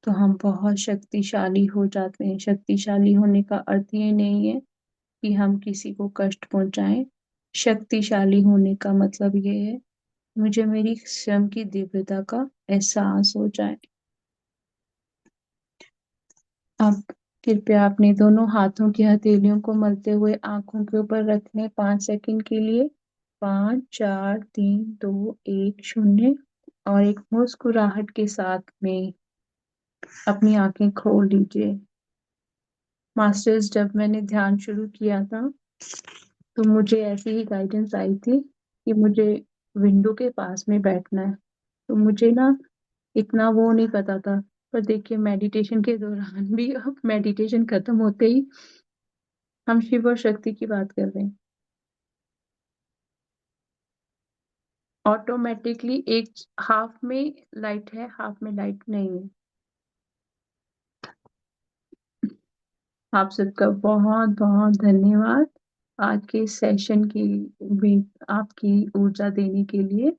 तो हम बहुत शक्तिशाली हो जाते हैं। शक्तिशाली होने का अर्थ ये नहीं है कि हम किसी को कष्ट पहुंचाएं। शक्तिशाली होने का मतलब ये है, मुझे मेरी स्वयं की दिव्यता का एहसास हो जाए। अब कृपया अपने दोनों हाथों की हथेलियों को मलते हुए आंखों के ऊपर रख लें 5 सेकंड के लिए। 5 4 3 2 1 0। और एक मुस्कुराहट के साथ में अपनी आंखें खोल लीजिए। मास्टर्स, जब मैंने ध्यान शुरू किया था तो मुझे ऐसी ही गाइडेंस आई थी कि मुझे विंडो के पास में बैठना है। तो मुझे ना इतना वो नहीं पता था, पर देखिए मेडिटेशन के दौरान भी, अब मेडिटेशन खत्म होते ही हम शिव और शक्ति की बात कर रहे हैं, ऑटोमेटिकली एक हाफ में लाइट है, हाफ में लाइट नहीं है। आप सबका बहुत बहुत धन्यवाद आज के सेशन की भी आपकी ऊर्जा देने के लिए।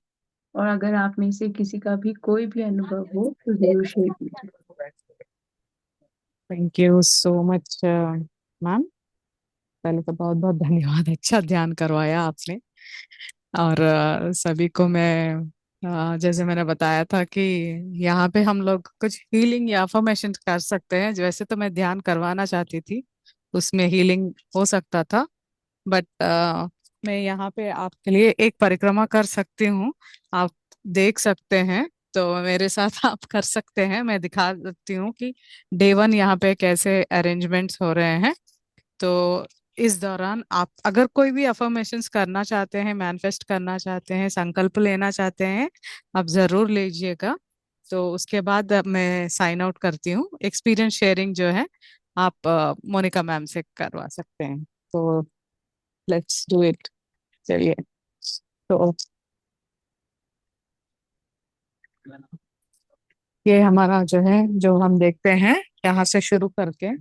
और अगर आप में से किसी का भी कोई भी अनुभव हो तो जरूर शेयर कीजिए। Thank you so much ma'am. पहले तो बहुत बहुत धन्यवाद, अच्छा ध्यान करवाया आपने। और सभी को मैं जैसे मैंने बताया था कि यहाँ पे हम लोग कुछ हीलिंग या अफर्मेशन कर सकते हैं। वैसे तो मैं ध्यान करवाना चाहती थी, उसमें हीलिंग हो सकता था, बट मैं यहाँ पे आपके लिए एक परिक्रमा कर सकती हूँ। आप देख सकते हैं, तो मेरे साथ आप कर सकते हैं। मैं दिखा देती हूँ कि डे 1 यहाँ पे कैसे अरेंजमेंट्स हो रहे हैं। तो इस दौरान आप अगर कोई भी अफर्मेशंस करना चाहते हैं, मैनिफेस्ट करना चाहते हैं, संकल्प लेना चाहते हैं, आप जरूर लीजिएगा। तो उसके बाद अब मैं साइन आउट करती हूँ। एक्सपीरियंस शेयरिंग जो है आप मोनिका मैम से करवा सकते हैं। तो लेट्स डू इट। चलिए। तो ये हमारा जो है, जो हम देखते हैं यहाँ से शुरू करके,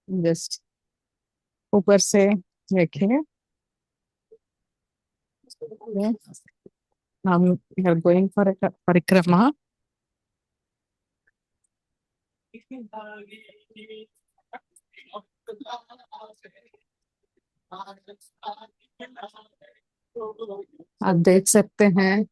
जस्ट ऊपर से देखिए। हम गोइंग फॉर परिक्रमा। आप देख सकते हैं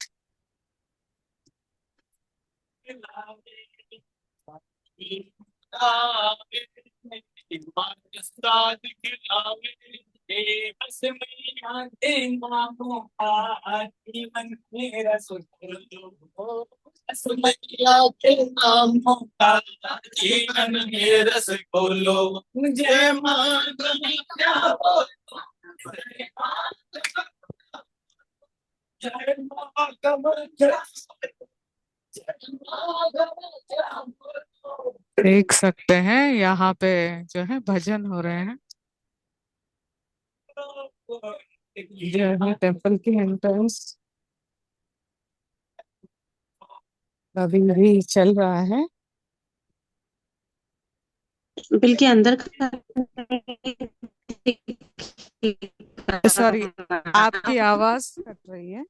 देख सकते हैं यहाँ पे जो है भजन हो रहे हैं। जो है टेम्पल की एंट्रेंस अभी भी चल रहा है। बिल के अंदर का सॉरी, आपकी आवाज कट रही है।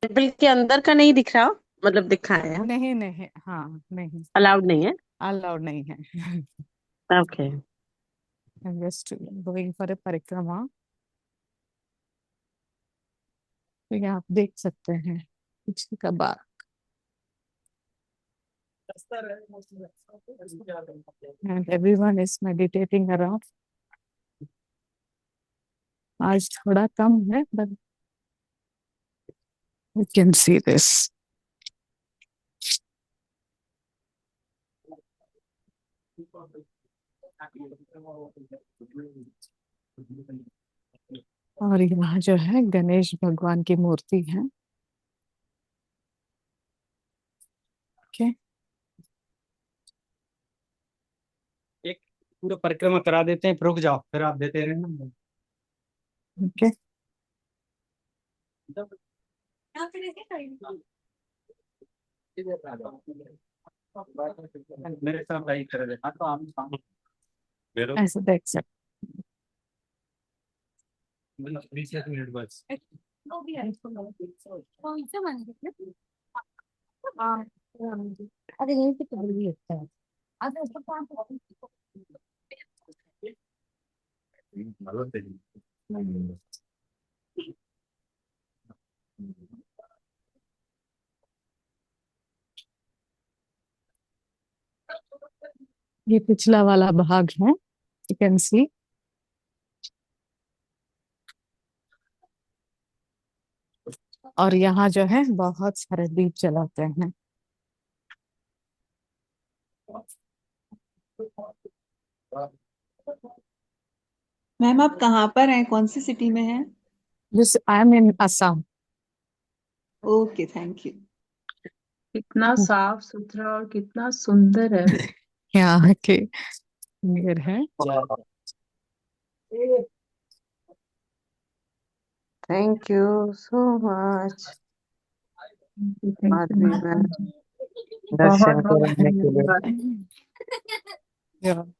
बिल के अंदर का नहीं दिख रहा, मतलब दिखाया नहीं नहीं, हाँ नहीं, अलाउड नहीं है। अलाउड नहीं है। Okay. Just going for a परिक्रमा। तो ये आप देख सकते हैं पीछे का बाग। And everyone is meditating around. आज थोड़ा कम है, but you can see this. और यहाँ जो है गणेश भगवान की मूर्ति है। ओके, एक पूरा परिक्रमा करा देते हैं, फिर रुक जाओ, फिर आप देते रहना। ओके। मेरे साथ आई कर देना तो आप मेरे ऐसे देख सकते 20 मिनट बस। अरे यहीं पे तो भी अच्छा है। ये पिछला वाला भाग है, यू कैन सी। और यहाँ जो है बहुत सारे दीप जलाते हैं। मैम आप कहाँ पर हैं, कौन सी सिटी में हैं? This I am in Assam. Okay, thank you. कितना साफ सुथरा और कितना सुंदर है। यहाँ के मंदिर है। Thank you so much Madhavi ma'am, बहुत दर्शन बहुत करने के लिए। धन्यवाद।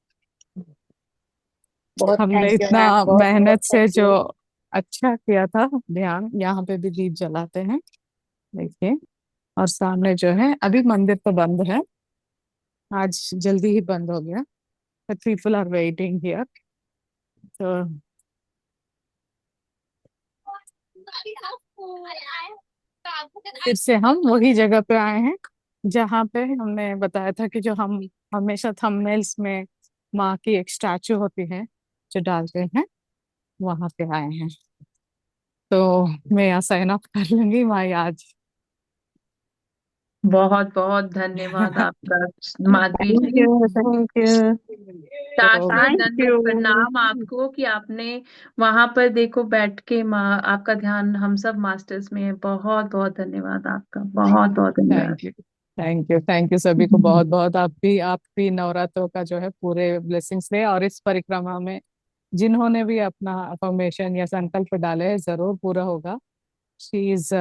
हमने इतना मेहनत से जो अच्छा किया था, ध्यान यहाँ पे भी दीप जलाते हैं, देखिए। और सामने जो है अभी मंदिर तो बंद है, आज जल्दी ही बंद हो गया, but people are waiting here। तो फिर से हम वही जगह पे आए हैं जहाँ पे हमने बताया था कि जो हम हमेशा थंबनेल्स में माँ की एक स्टैचू होती है जो डालते हैं, वहां पे आए हैं। तो मैं यहाँ साइन ऑफ कर लूंगी माँ आज। बहुत बहुत धन्यवाद आपका माधवी थैंक जी। यू, थैंक यू, तो साष्टांग थैंक दंडवत यू। प्रणाम आपको कि आपने वहां पर देखो बैठ के माँ आपका ध्यान हम सब मास्टर्स में है। बहुत बहुत धन्यवाद आपका, बहुत बहुत धन्यवाद। Thank you, thank you, thank you सभी को बहुत बहुत। आप भी नवरात्रों का जो है पूरे ब्लेसिंग्स ले, और इस परिक्रमा में जिन्होंने भी अपना अफर्मेशन या संकल्प डाले हैं जरूर पूरा होगा। She is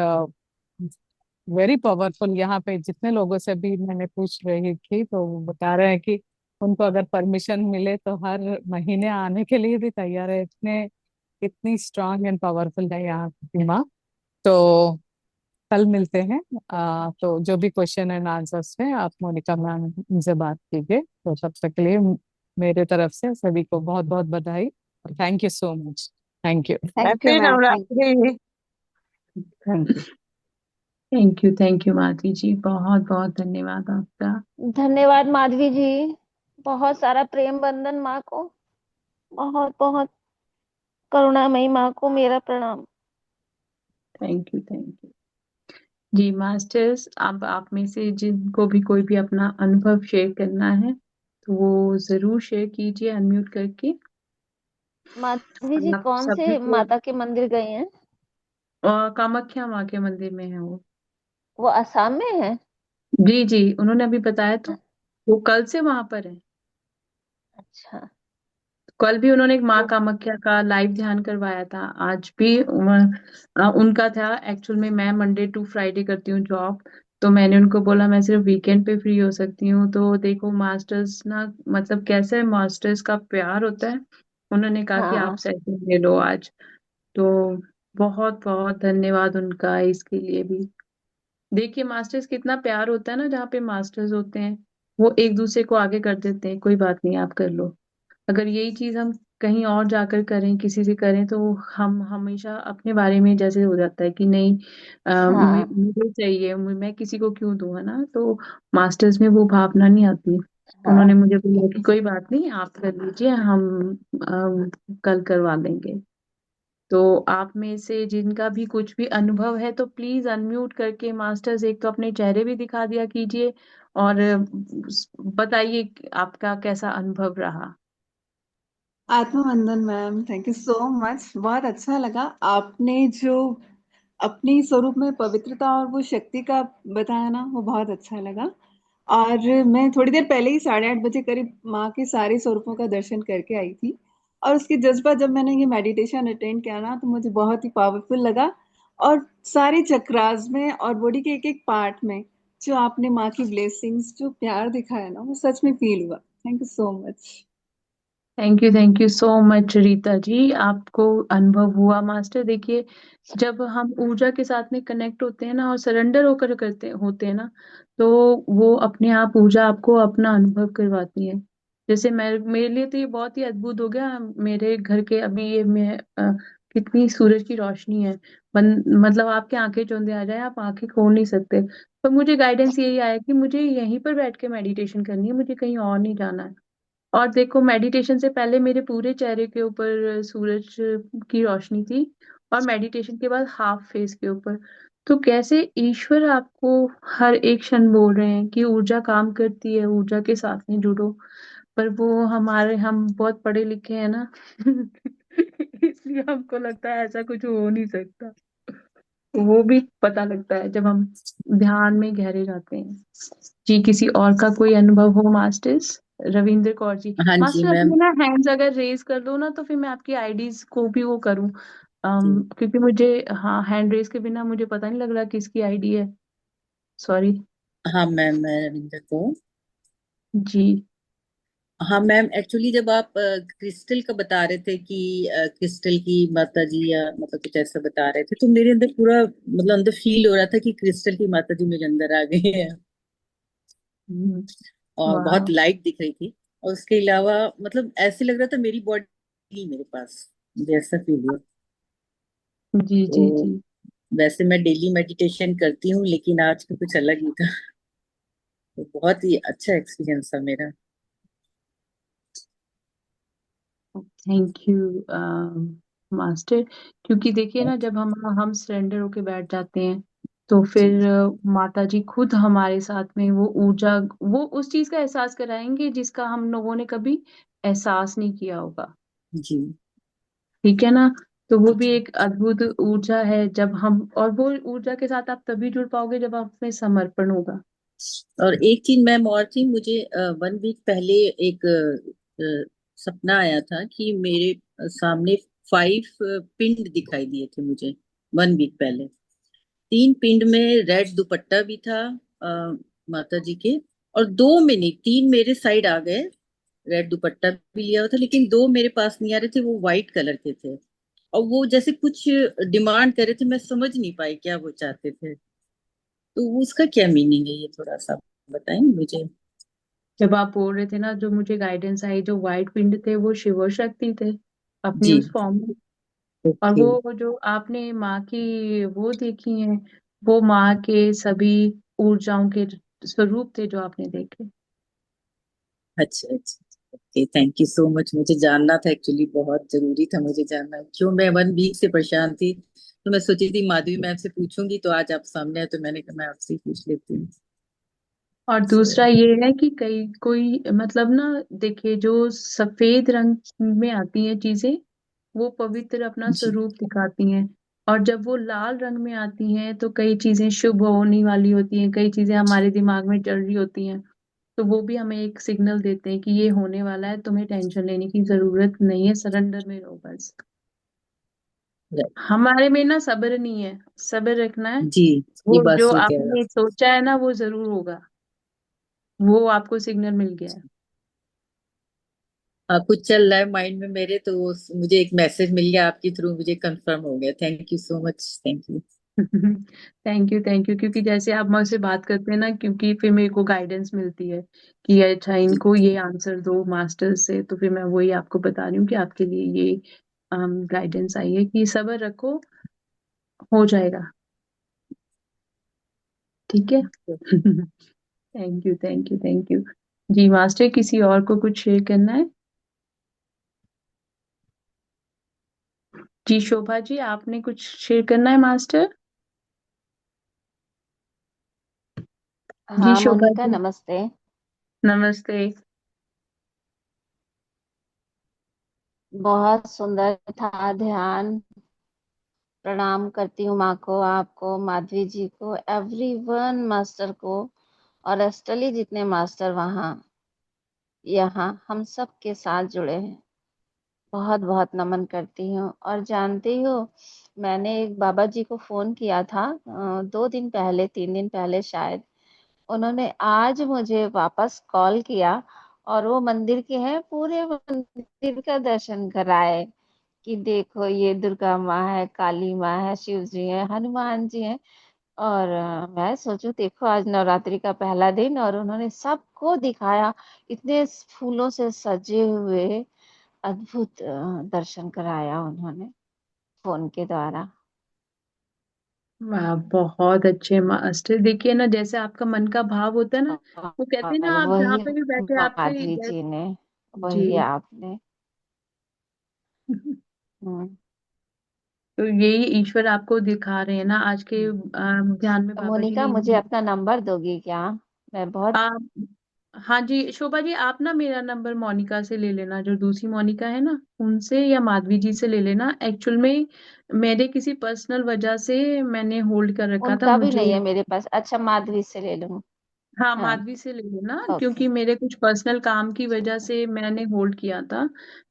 very powerful. यहाँ पे जितने लोगों से भी मैंने पूछ रही थी तो वो बता रहे हैं कि उनको अगर परमिशन मिले तो हर महीने आने के लिए भी तैयार है, इतने इतनी स्ट्रांग एंड पावरफुल है यहाँ की माँ। तो कल मिलते हैं। तो जो भी क्वेश्चन एंड आंसर्स है आप मोनिका मैम से बात कीजिए। तो तब तक के लिए मेरे तरफ से सभी को बहुत बहुत बधाई। Thank you so much. Thank you. Thank you happy ma'am, thank Navratri. Thank you. Thank you Madhavi ji, बहुत बहुत धन्यवाद आपका। धन्यवाद माधवी जी, बहुत सारा प्रेम बंदन माँ को, बहुत बहुत करुणामयी माँ को मेरा प्रणाम। Thank you ji. मास्टर्स, अब आप में से जिनको भी कोई भी अपना अनुभव शेयर करना है तो वो जरूर शेयर कीजिए अनम्यूट करके। माधवी जी आप कौन सभी से को माता के मंदिर गए हैं? कामाख्या माँ के मंदिर में है वो असम में है? जी जी, उन्होंने अभी बताया तो। वो कल से वहां पर है। अच्छा। कल भी उन्होंने एक माँ कामाख्या का लाइव ध्यान करवाया था। आज भी उनका था। एक्चुअल में मैं मंडे टू फ्राइडे करती हूँ जॉब, तो मैंने उनको बोला मैं सिर्फ वीकेंड पे फ्री हो सकती हूँ। तो देखो मास्टर्स ना, मतलब कैसे मास्टर्स का प्यार होता है। उन्होंने कहा कि आप हाँ, सेशन ले लो आज। तो बहुत बहुत धन्यवाद उनका इसके लिए भी। देखिए मास्टर्स कितना प्यार होता है ना, जहाँ पे मास्टर्स होते हैं वो एक दूसरे को आगे कर देते हैं, कोई बात नहीं आप कर लो। अगर यही चीज हम कहीं और जाकर करें, किसी से करें, तो हम हमेशा अपने बारे में जैसे हो जाता है कि नहीं, हाँ मुझे चाहिए, मैं किसी को क्यों दूं, है ना। तो मास्टर्स में वो भावना नहीं आती। उन्होंने हाँ। मुझे बोला कि कोई बात नहीं, आप कर लीजिए, हम कल करवा देंगे। तो आप में से जिनका भी कुछ भी अनुभव है तो प्लीज अनम्यूट करके मास्टर्स एक तो अपने चेहरे भी दिखा दिया कीजिए, और बताइए कि आपका कैसा अनुभव रहा। Atmavandan ma'am, thank you so much. बहुत अच्छा लगा आपने जो अपनी स्वरूप में पवित्रता और वो शक्ति का बताया ना, वो बहुत अच्छा लगा। और मैं थोड़ी देर पहले ही 8:30 बजे करीब माँ के सारे स्वरूपों का दर्शन करके आई थी। और उसके जज्बा जब मैंने ये मेडिटेशन अटेंड किया ना, तो मुझे बहुत ही पावरफुल लगा। और सारे चक्रास में और बॉडी के एक एक पार्ट में जो आपने माँ की ब्लेसिंग्स, जो प्यार दिखाया ना, वो सच में फील हुआ। Thank you so much. Thank you so much Rita ji, आपको अनुभव हुआ। मास्टर देखिए, जब हम ऊर्जा के साथ में कनेक्ट होते हैं ना और सरेंडर होकर करते होते हैं ना, तो वो अपने आप ऊर्जा आपको अपना अनुभव करवाती है। जैसे मैं, मेरे लिए तो ये बहुत ही अद्भुत हो गया। मेरे घर के अभी ये मैं कितनी सूरज की रोशनी है, मतलब आपके आंखें चौंधे आ जाए, आप आंखें खोल नहीं सकते। पर मुझे गाइडेंस यही आया कि मुझे यहीं पर बैठ के मेडिटेशन करनी है, मुझे कहीं और नहीं जाना है। और देखो, मेडिटेशन से पहले मेरे पूरे चेहरे के ऊपर सूरज की रोशनी थी, और मेडिटेशन के बाद हाफ फेस के ऊपर। तो कैसे ईश्वर आपको हर एक क्षण बोल रहे हैं कि ऊर्जा काम करती है, ऊर्जा के साथ में जुड़ो। पर वो हम बहुत पढ़े लिखे हैं ना इसलिए हमको लगता है ऐसा कुछ हो नहीं सकता। वो भी पता लगता है जब हम ध्यान में गहरे जाते हैं। जी, किसी और का कोई अनुभव हो मास्टर्स? रविंद्र कौर जी, हाँ जी मास्टर मैम। अपने ना हैंड्स अगर रेज कर दो ना, तो फिर मैं आपकी आईडीज को भी वो करूं। जी क्योंकि मुझे, हाँ, हैंड रेज के बिना मुझे पता नहीं लग रहा किसकी आईडी है। सॉरी। हाँ मैम, मैं रविंदर को। जी हाँ मैम, एक्चुअली जब आप क्रिस्टल का बता रहे थे कि क्रिस्टल की माता जी या मतलब कुछ ऐसा बता रहे थे, तो मेरे अंदर पूरा मतलब अंदर फील हो रहा था कि क्रिस्टल की माता जी मेरे अंदर आ गई है। और वाह। बहुत लाइट दिख रही थी। और उसके अलावा मतलब ऐसे लग रहा था मेरी बॉडी मेरे पास, मुझे ऐसा फील हुआ। जी जी तो जी। वैसे मैं डेली मेडिटेशन करती हूँ, लेकिन आज का कुछ अलग ही था। तो बहुत ही अच्छा एक्सपीरियंस था मेरा। Thank you master. क्योंकि देखिए ना, जब हम सरेंडर होके बैठ जाते हैं, तो जी फिर माता जी खुद हमारे साथ में वो ऊर्जा, वो उस चीज का एहसास कराएंगे जिसका हम लोगों ने कभी एहसास नहीं किया होगा। जी ठीक है ना। तो वो भी जी। एक अद्भुत ऊर्जा है। जब हम, और वो ऊर्जा के साथ आप तभी जुड़ पाओगे जब आप में समर्पण होगा। और एक चीज मैम और थी, मुझे 1 वीक पहले एक सपना आया था कि मेरे सामने 5 पिंड दिखाई दिए थे मुझे। 1 वीक पहले 3 पिंड में रेड दुपट्टा भी था माता जी के। और 2 में नहीं, 3 मेरे साइड आ गए। रेड दुपट्टा भी लिया हुआ था, लेकिन 2 मेरे पास नहीं आ रहे थे, वो वाइट कलर के थे। और वो जैसे कुछ डिमांड कर रहे थे, मैं समझ नहीं पाई क्या वो चाहते थे। तो उसका क्या मीनिंग है, ये थोड़ा सा बताएंगे मुझे। जब आप बोल रहे थे ना, जो मुझे गाइडेंस आई, जो व्हाइट पिंड थे वो शिव शक्ति थे, अपनी जी। उस फॉर्म में। और ओके। वो जो आपने माँ की वो देखी है, वो माँ के सभी ऊर्जाओं के स्वरूप थे जो आपने देखे। अच्छा अच्छा। Okay, thank you so much. मुझे जानना था, एक्चुअली बहुत जरूरी था मुझे जानना, क्यों मैं 1 वीक से परेशान थी। तो मैं सोची थी माधवी मैम से पूछूंगी, तो आज आप सामने है तो मैंने कहा मैं आपसे ही पूछ लेती हूँ। और So, दूसरा ये है कि कई कोई मतलब ना, देखिए, जो सफेद रंग में आती हैं चीजें, वो पवित्र अपना जी स्वरूप दिखाती हैं। और जब वो लाल रंग में आती हैं, तो कई चीजें शुभ होने वाली होती हैं, कई चीजें हमारे दिमाग में चल रही होती हैं। तो वो भी हमें एक सिग्नल देते हैं कि ये होने वाला है, तुम्हें टेंशन लेने की जरूरत नहीं है, सरेंडर में रहो बस। right, हमारे में ना सब्र नहीं है, सब्र रखना है। जी। ये वो बात जो सही कह रहा आपने सोचा है ना, वो जरूर होगा। वो आपको सिग्नल मिल गया है। कुछ चल रहा है माइंड में मेरे, तो मुझे एक मैसेज मिल गया आपके थ्रू, मुझे कंफर्म हो गया। Thank you so much, thank you. Thank you, क्योंकि जैसे आप मुझसे बात करते हैं ना, क्योंकि फिर मेरे को गाइडेंस मिलती है कि अच्छा इनको ये आंसर दो मास्टर से, तो फिर मैं वही आपको बता रही हूँ कि आपके लिए ये गाइडेंस आई है कि सब्र रखो, हो जाएगा। ठीक है। Thank you, thank you, thank you. जी मास्टर, किसी और को कुछ शेयर करना है? जी शोभा जी, आपने कुछ शेयर करना है मास्टर? जी हाँ शोभा मोनिका, जी, नमस्ते। नमस्ते। बहुत सुंदर था ध्यान। प्रणाम करती हूँ माँ को, आपको, माधवी जी को, एवरीवन मास्टर को, और अष्टली जितने मास्टर वहाँ यहाँ हम सब के साथ जुड़े हैं। बहुत बहुत नमन करती हूँ। और जानती हो, मैंने एक बाबा जी को फोन किया था 2 दिन पहले, 3 दिन पहले शायद। उन्होंने आज मुझे वापस कॉल किया और वो मंदिर के हैं, पूरे मंदिर का दर्शन कराए कि देखो ये दुर्गा माँ है, काली माँ है, शिव जी है, हनुमान जी हैं। और मैं सोचू देखो आज नवरात्रि का पहला दिन और उन्होंने सबको दिखाया, इतने फूलों से सजे हुए अद्भुत दर्शन कराया उन्होंने फोन के द्वारा। वाह, बहुत अच्छे मास्टर। देखिए ना, जैसे आपका मन का भाव होता है ना, वो कहते हैं और ना, आप जहाँ वही पे भी बैठे आपके माधवी जी ने, जी। वही आपने। हम्म। तो यही ईश्वर आपको दिखा रहे हैं ना आज के ध्यान में, तो बाबा जी मोनिका, ने मुझे अपना नंबर दोगी क्या? मैं बहुत आप हाँ जी शोभा जी, आप ना मेरा नंबर मोनिका से ले लेना, जो दूसरी मोनिका है ना उनसे, या माधवी जी से ले लेना। एक्चुअल में मेरे किसी पर्सनल वजह से मैंने होल्ड कर रखा था, उनका भी मुझे। नहीं है मेरे पास। अच्छा, माधवी से ले लूँ? हाँ हाँ, माधवी से ले लेना, ओके, क्योंकि मेरे कुछ पर्सनल काम की ठीक वजह है। से मैंने होल्ड किया था।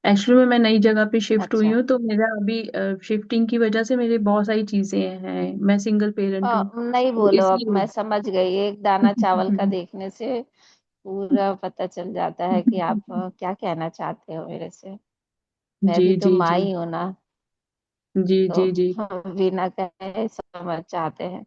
एक्चुअली में मैं नई जगह पे शिफ्ट हुई अच्छा, हूँ, तो मेरा अभी शिफ्टिंग की वजह से मेरे बहुत सारी चीजें हैं, मैं सिंगल पेरेंट हूँ, नहीं तो बोलो, अब इसलिए। मैं समझ गई। एक दाना चावल का देखने से पूरा पता चल जाता है कि आप क्या कहना चाहते हो मेरे से। मैं जी भी तो जी माँ जी ही हूँ ना, जी तो जी जी बिना कहे समझ चाहते हैं।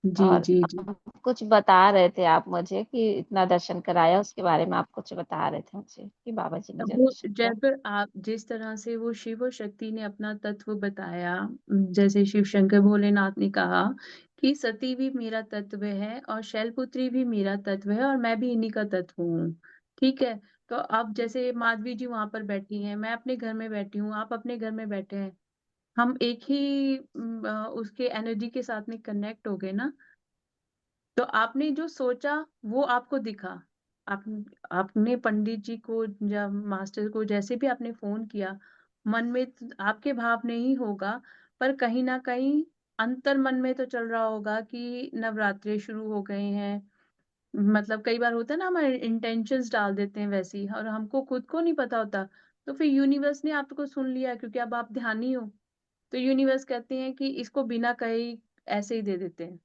जी और जी जी। कुछ बता रहे थे आप मुझे कि इतना दर्शन कराया, उसके बारे में आप कुछ बता रहे थे मुझे कि बाबा जी ने जो वो दर्शन किया। जब आप जिस तरह से वो शिव और शक्ति ने अपना तत्व बताया, जैसे शिव शंकर भोलेनाथ ने कहा कि सती भी मेरा तत्व है और शैलपुत्री भी मेरा तत्व है और मैं भी इन्हीं का तत्व हूँ। ठीक है। तो अब जैसे माधवी जी वहां पर बैठी हैं, मैं अपने घर में बैठी हूँ, आप अपने घर में बैठे हैं, हम एक ही उसके एनर्जी के साथ में कनेक्ट हो गए ना। तो आपने जो सोचा वो आपको दिखा। आप आपने पंडित जी को या मास्टर को जैसे भी आपने फोन किया, मन में आपके भाव नहीं होगा, पर कहीं ना कहीं अंतर मन में तो चल रहा होगा कि नवरात्रे शुरू हो गए हैं। मतलब कई बार होता है ना, हम इंटेंशंस डाल देते हैं वैसे ही, और हमको खुद को नहीं पता होता। तो फिर यूनिवर्स ने आपको सुन लिया, क्योंकि अब आप ध्यानी हो। तो यूनिवर्स कहते हैं कि इसको बिना कहे ही ऐसे ही दे देते हैं।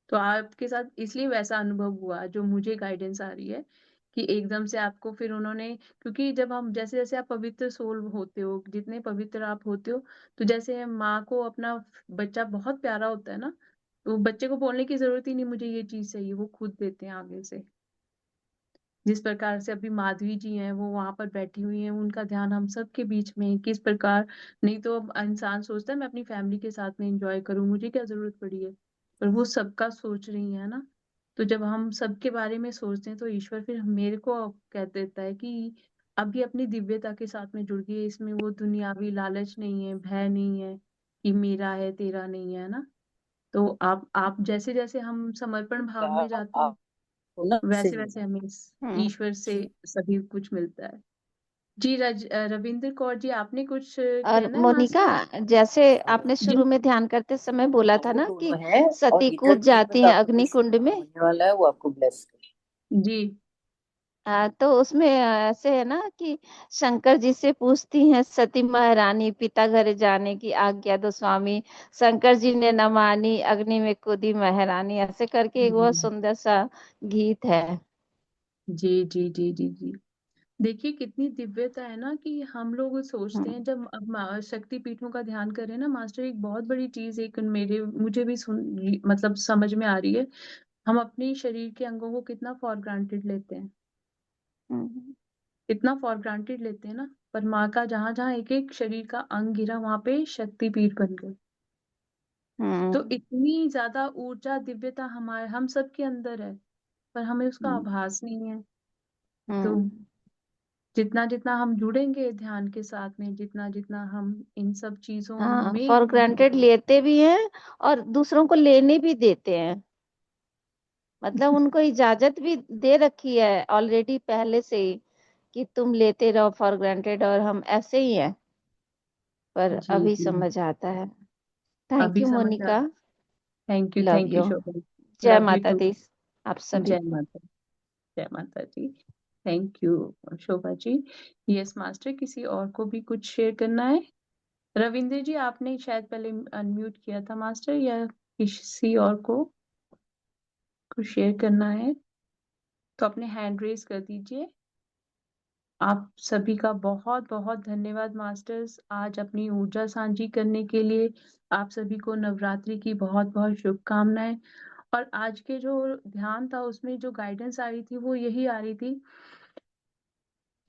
तो आपके साथ इसलिए वैसा अनुभव हुआ, जो मुझे गाइडेंस आ रही है कि एकदम से आपको फिर उन्होंने, क्योंकि जब हम जैसे जैसे आप पवित्र सोल होते हो, जितने पवित्र आप होते हो, तो जैसे माँ को अपना बच्चा बहुत प्यारा होता है ना, तो बच्चे को बोलने की जरूरत ही नहीं मुझे ये चीज चाहिए, वो खुद देते हैं आगे से। जिस प्रकार से अभी माधवी जी हैं, वो वहां पर बैठी हुई हैं, उनका ध्यान हम सब के बीच में है, किस प्रकार। नहीं तो अब इंसान सोचता है मैं अपनी फैमिली के साथ में एंजॉय करूं, मुझे क्या जरूरत पड़ी है, पर वो सबका सोच रही है ना। तो जब हम सबके बारे में सोचते हैं, तो ईश्वर फिर मेरे को कह देता है कि अभी अपनी दिव्यता के साथ में जुड़ गई है, इसमें वो दुनियावी लालच नहीं है, भय नहीं है कि मेरा है तेरा नहीं है ना। तो आप जैसे जैसे हम समर्पण भाव में जाते हैं, ना से वैसे वैसे हमें हम्म। ईश्वर से सभी कुछ मिलता है। जी रविंद्र कौर जी, आपने कुछ और कहना है मोनिका, मास्टर? जैसे आपने जी शुरू में ध्यान करते समय बोला था वो ना कि दोनों है, और सती इधर कूद भी एक जाती बंदा हैं आपको अग्नि कृष्ण कुंड में। होने वाला है, वो आपको ब्लेस करे। जी तो उसमें ऐसे है ना कि शंकर जी से पूछती हैं सती महारानी, पिता घर जाने की आज्ञा दो स्वामी, शंकर जी ने न मानी, अग्नि में कूदी महारानी, ऐसे करके एक बहुत सुंदर सा गीत है। जी जी जी जी जी। देखिए कितनी दिव्यता है ना, कि हम लोग सोचते हैं हम्म, जब अब शक्ति पीठों का ध्यान करें ना मास्टर, एक बहुत बड़ी चीज एक मुझे भी मतलब समझ में आ रही है। हम अपने शरीर के अंगों को कितना फॉर ग्रांटेड लेते हैं, हम्म, कितना फॉर ग्रांटेड लेते हैं ना। पर माँ का जहां जहां एक एक शरीर का अंग गिरा वहां पे शक्ति पीठ बन गई। तो हम्म, इतनी ज्यादा ऊर्जा दिव्यता हमारे हम सब के अंदर है, पर हमें उसका हम्म, आभास नहीं है। तो हम्म। जितना जितना हम जुड़ेंगे ध्यान के साथ में, जितना जितना हम इन सब चीजों हाँ, में फॉर ग्रांटेड लेते भी हैं और दूसरों को लेने भी देते हैं। मतलब उनको इजाजत भी दे रखी है ऑलरेडी पहले से ही कि तुम लेते रहो फॉर ग्रांटेड, और हम ऐसे ही हैं। पर जी अभी जी, समझ आता है। थैंक अभी यू समझ आ। Monika. Love thank you you. Shobha. जय लव यू माता टू। दी आप सभी जय को। माता, जय माता जी। Thank you Shobha ji. Yes master, किसी और को भी कुछ शेयर करना है? रविंद्र जी, आपने शायद पहले अनम्यूट किया था मास्टर, या किसी और को कुछ शेयर करना है तो अपने हैंड रेज कर दीजिए। आप सभी का बहुत बहुत धन्यवाद मास्टर्स, आज अपनी ऊर्जा साझी करने के लिए। आप सभी को नवरात्रि की बहुत बहुत शुभकामनाएं। और आज के जो ध्यान था उसमें जो गाइडेंस आ रही थी वो यही आ रही थी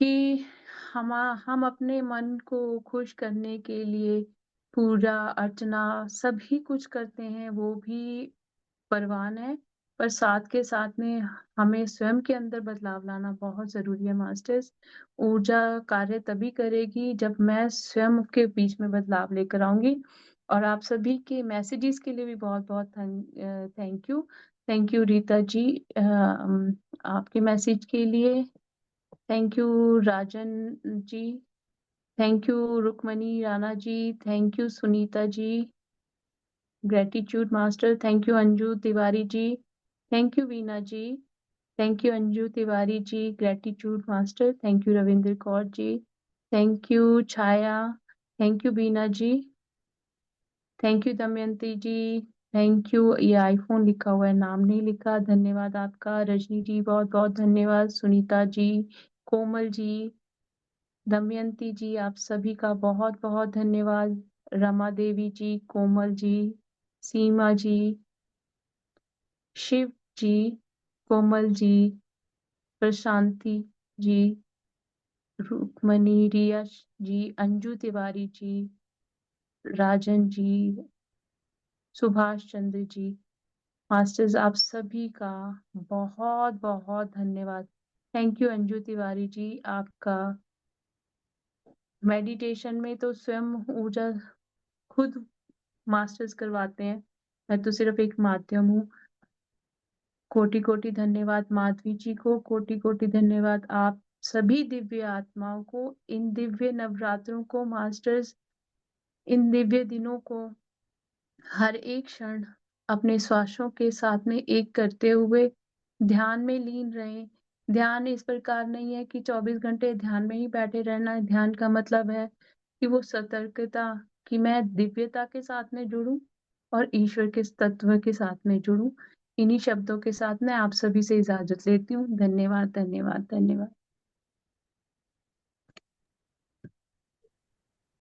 कि हम अपने मन को खुश करने के लिए पूजा अर्चना सभी कुछ करते हैं, वो भी परवान है। पर साथ के साथ में हमें स्वयं के अंदर बदलाव लाना बहुत जरूरी है मास्टर्स। ऊर्जा कार्य तभी करेगी जब मैं स्वयं के बीच में बदलाव लेकर आऊंगी। और आप सभी के मैसेजेस के लिए भी बहुत बहुत thank you. Thank you Rita ji, आपके मैसेज के लिए। Thank you Rajan ji. Thank you Rukmani Rana ji. Thank you Sunita ji. Gratitude master. Thank you Anju Tiwari ji. Thank you Veena ji. Thank you Anju Tiwari ji, gratitude master. Thank you Ravinder Kaur ji. Thank you Chhaya. Thank you Beena ji. Thank you Damayanti ji. Thank you, ये आईफोन लिखा हुआ है, नाम नहीं लिखा, धन्यवाद आपका। रजनी जी बहुत बहुत धन्यवाद। सुनीता जी, कोमल जी, दमयंती जी, आप सभी का बहुत बहुत धन्यवाद। रमा देवी जी, कोमल जी, सीमा जी, शिव जी, कोमल जी, प्रशांति जी, रुक्मणी, रिया जी, अंजू तिवारी जी, राजन जी, सुभाष चंद्र जी। मास्टर्स आप सभी का बहुत बहुत धन्यवाद। थैंक यू अंजू तिवारी जी, आपका मेडिटेशन में तो स्वयं ऊर्जा खुद मास्टर्स करवाते हैं, मैं तो सिर्फ एक माध्यम हूँ। कोटि कोटि धन्यवाद माधवी जी को, कोटि कोटि धन्यवाद आप सभी दिव्य आत्माओं को, इन दिव्य नवरात्रों को मास्टर्स, इन दिव्य दिनों को हर एक क्षण अपने श्वासों के साथ में एक करते हुए ध्यान में लीन रहें। ध्यान इस प्रकार नहीं है कि 24 घंटे ध्यान में ही बैठे रहना है। ध्यान का मतलब है कि वो सतर्कता, कि मैं दिव्यता के साथ में जुड़ूं और ईश्वर के तत्व के साथ में जुड़ूं। इन्हीं शब्दों के साथ मैं आप सभी से इजाजत लेती हूँ। धन्यवाद धन्यवाद धन्यवाद।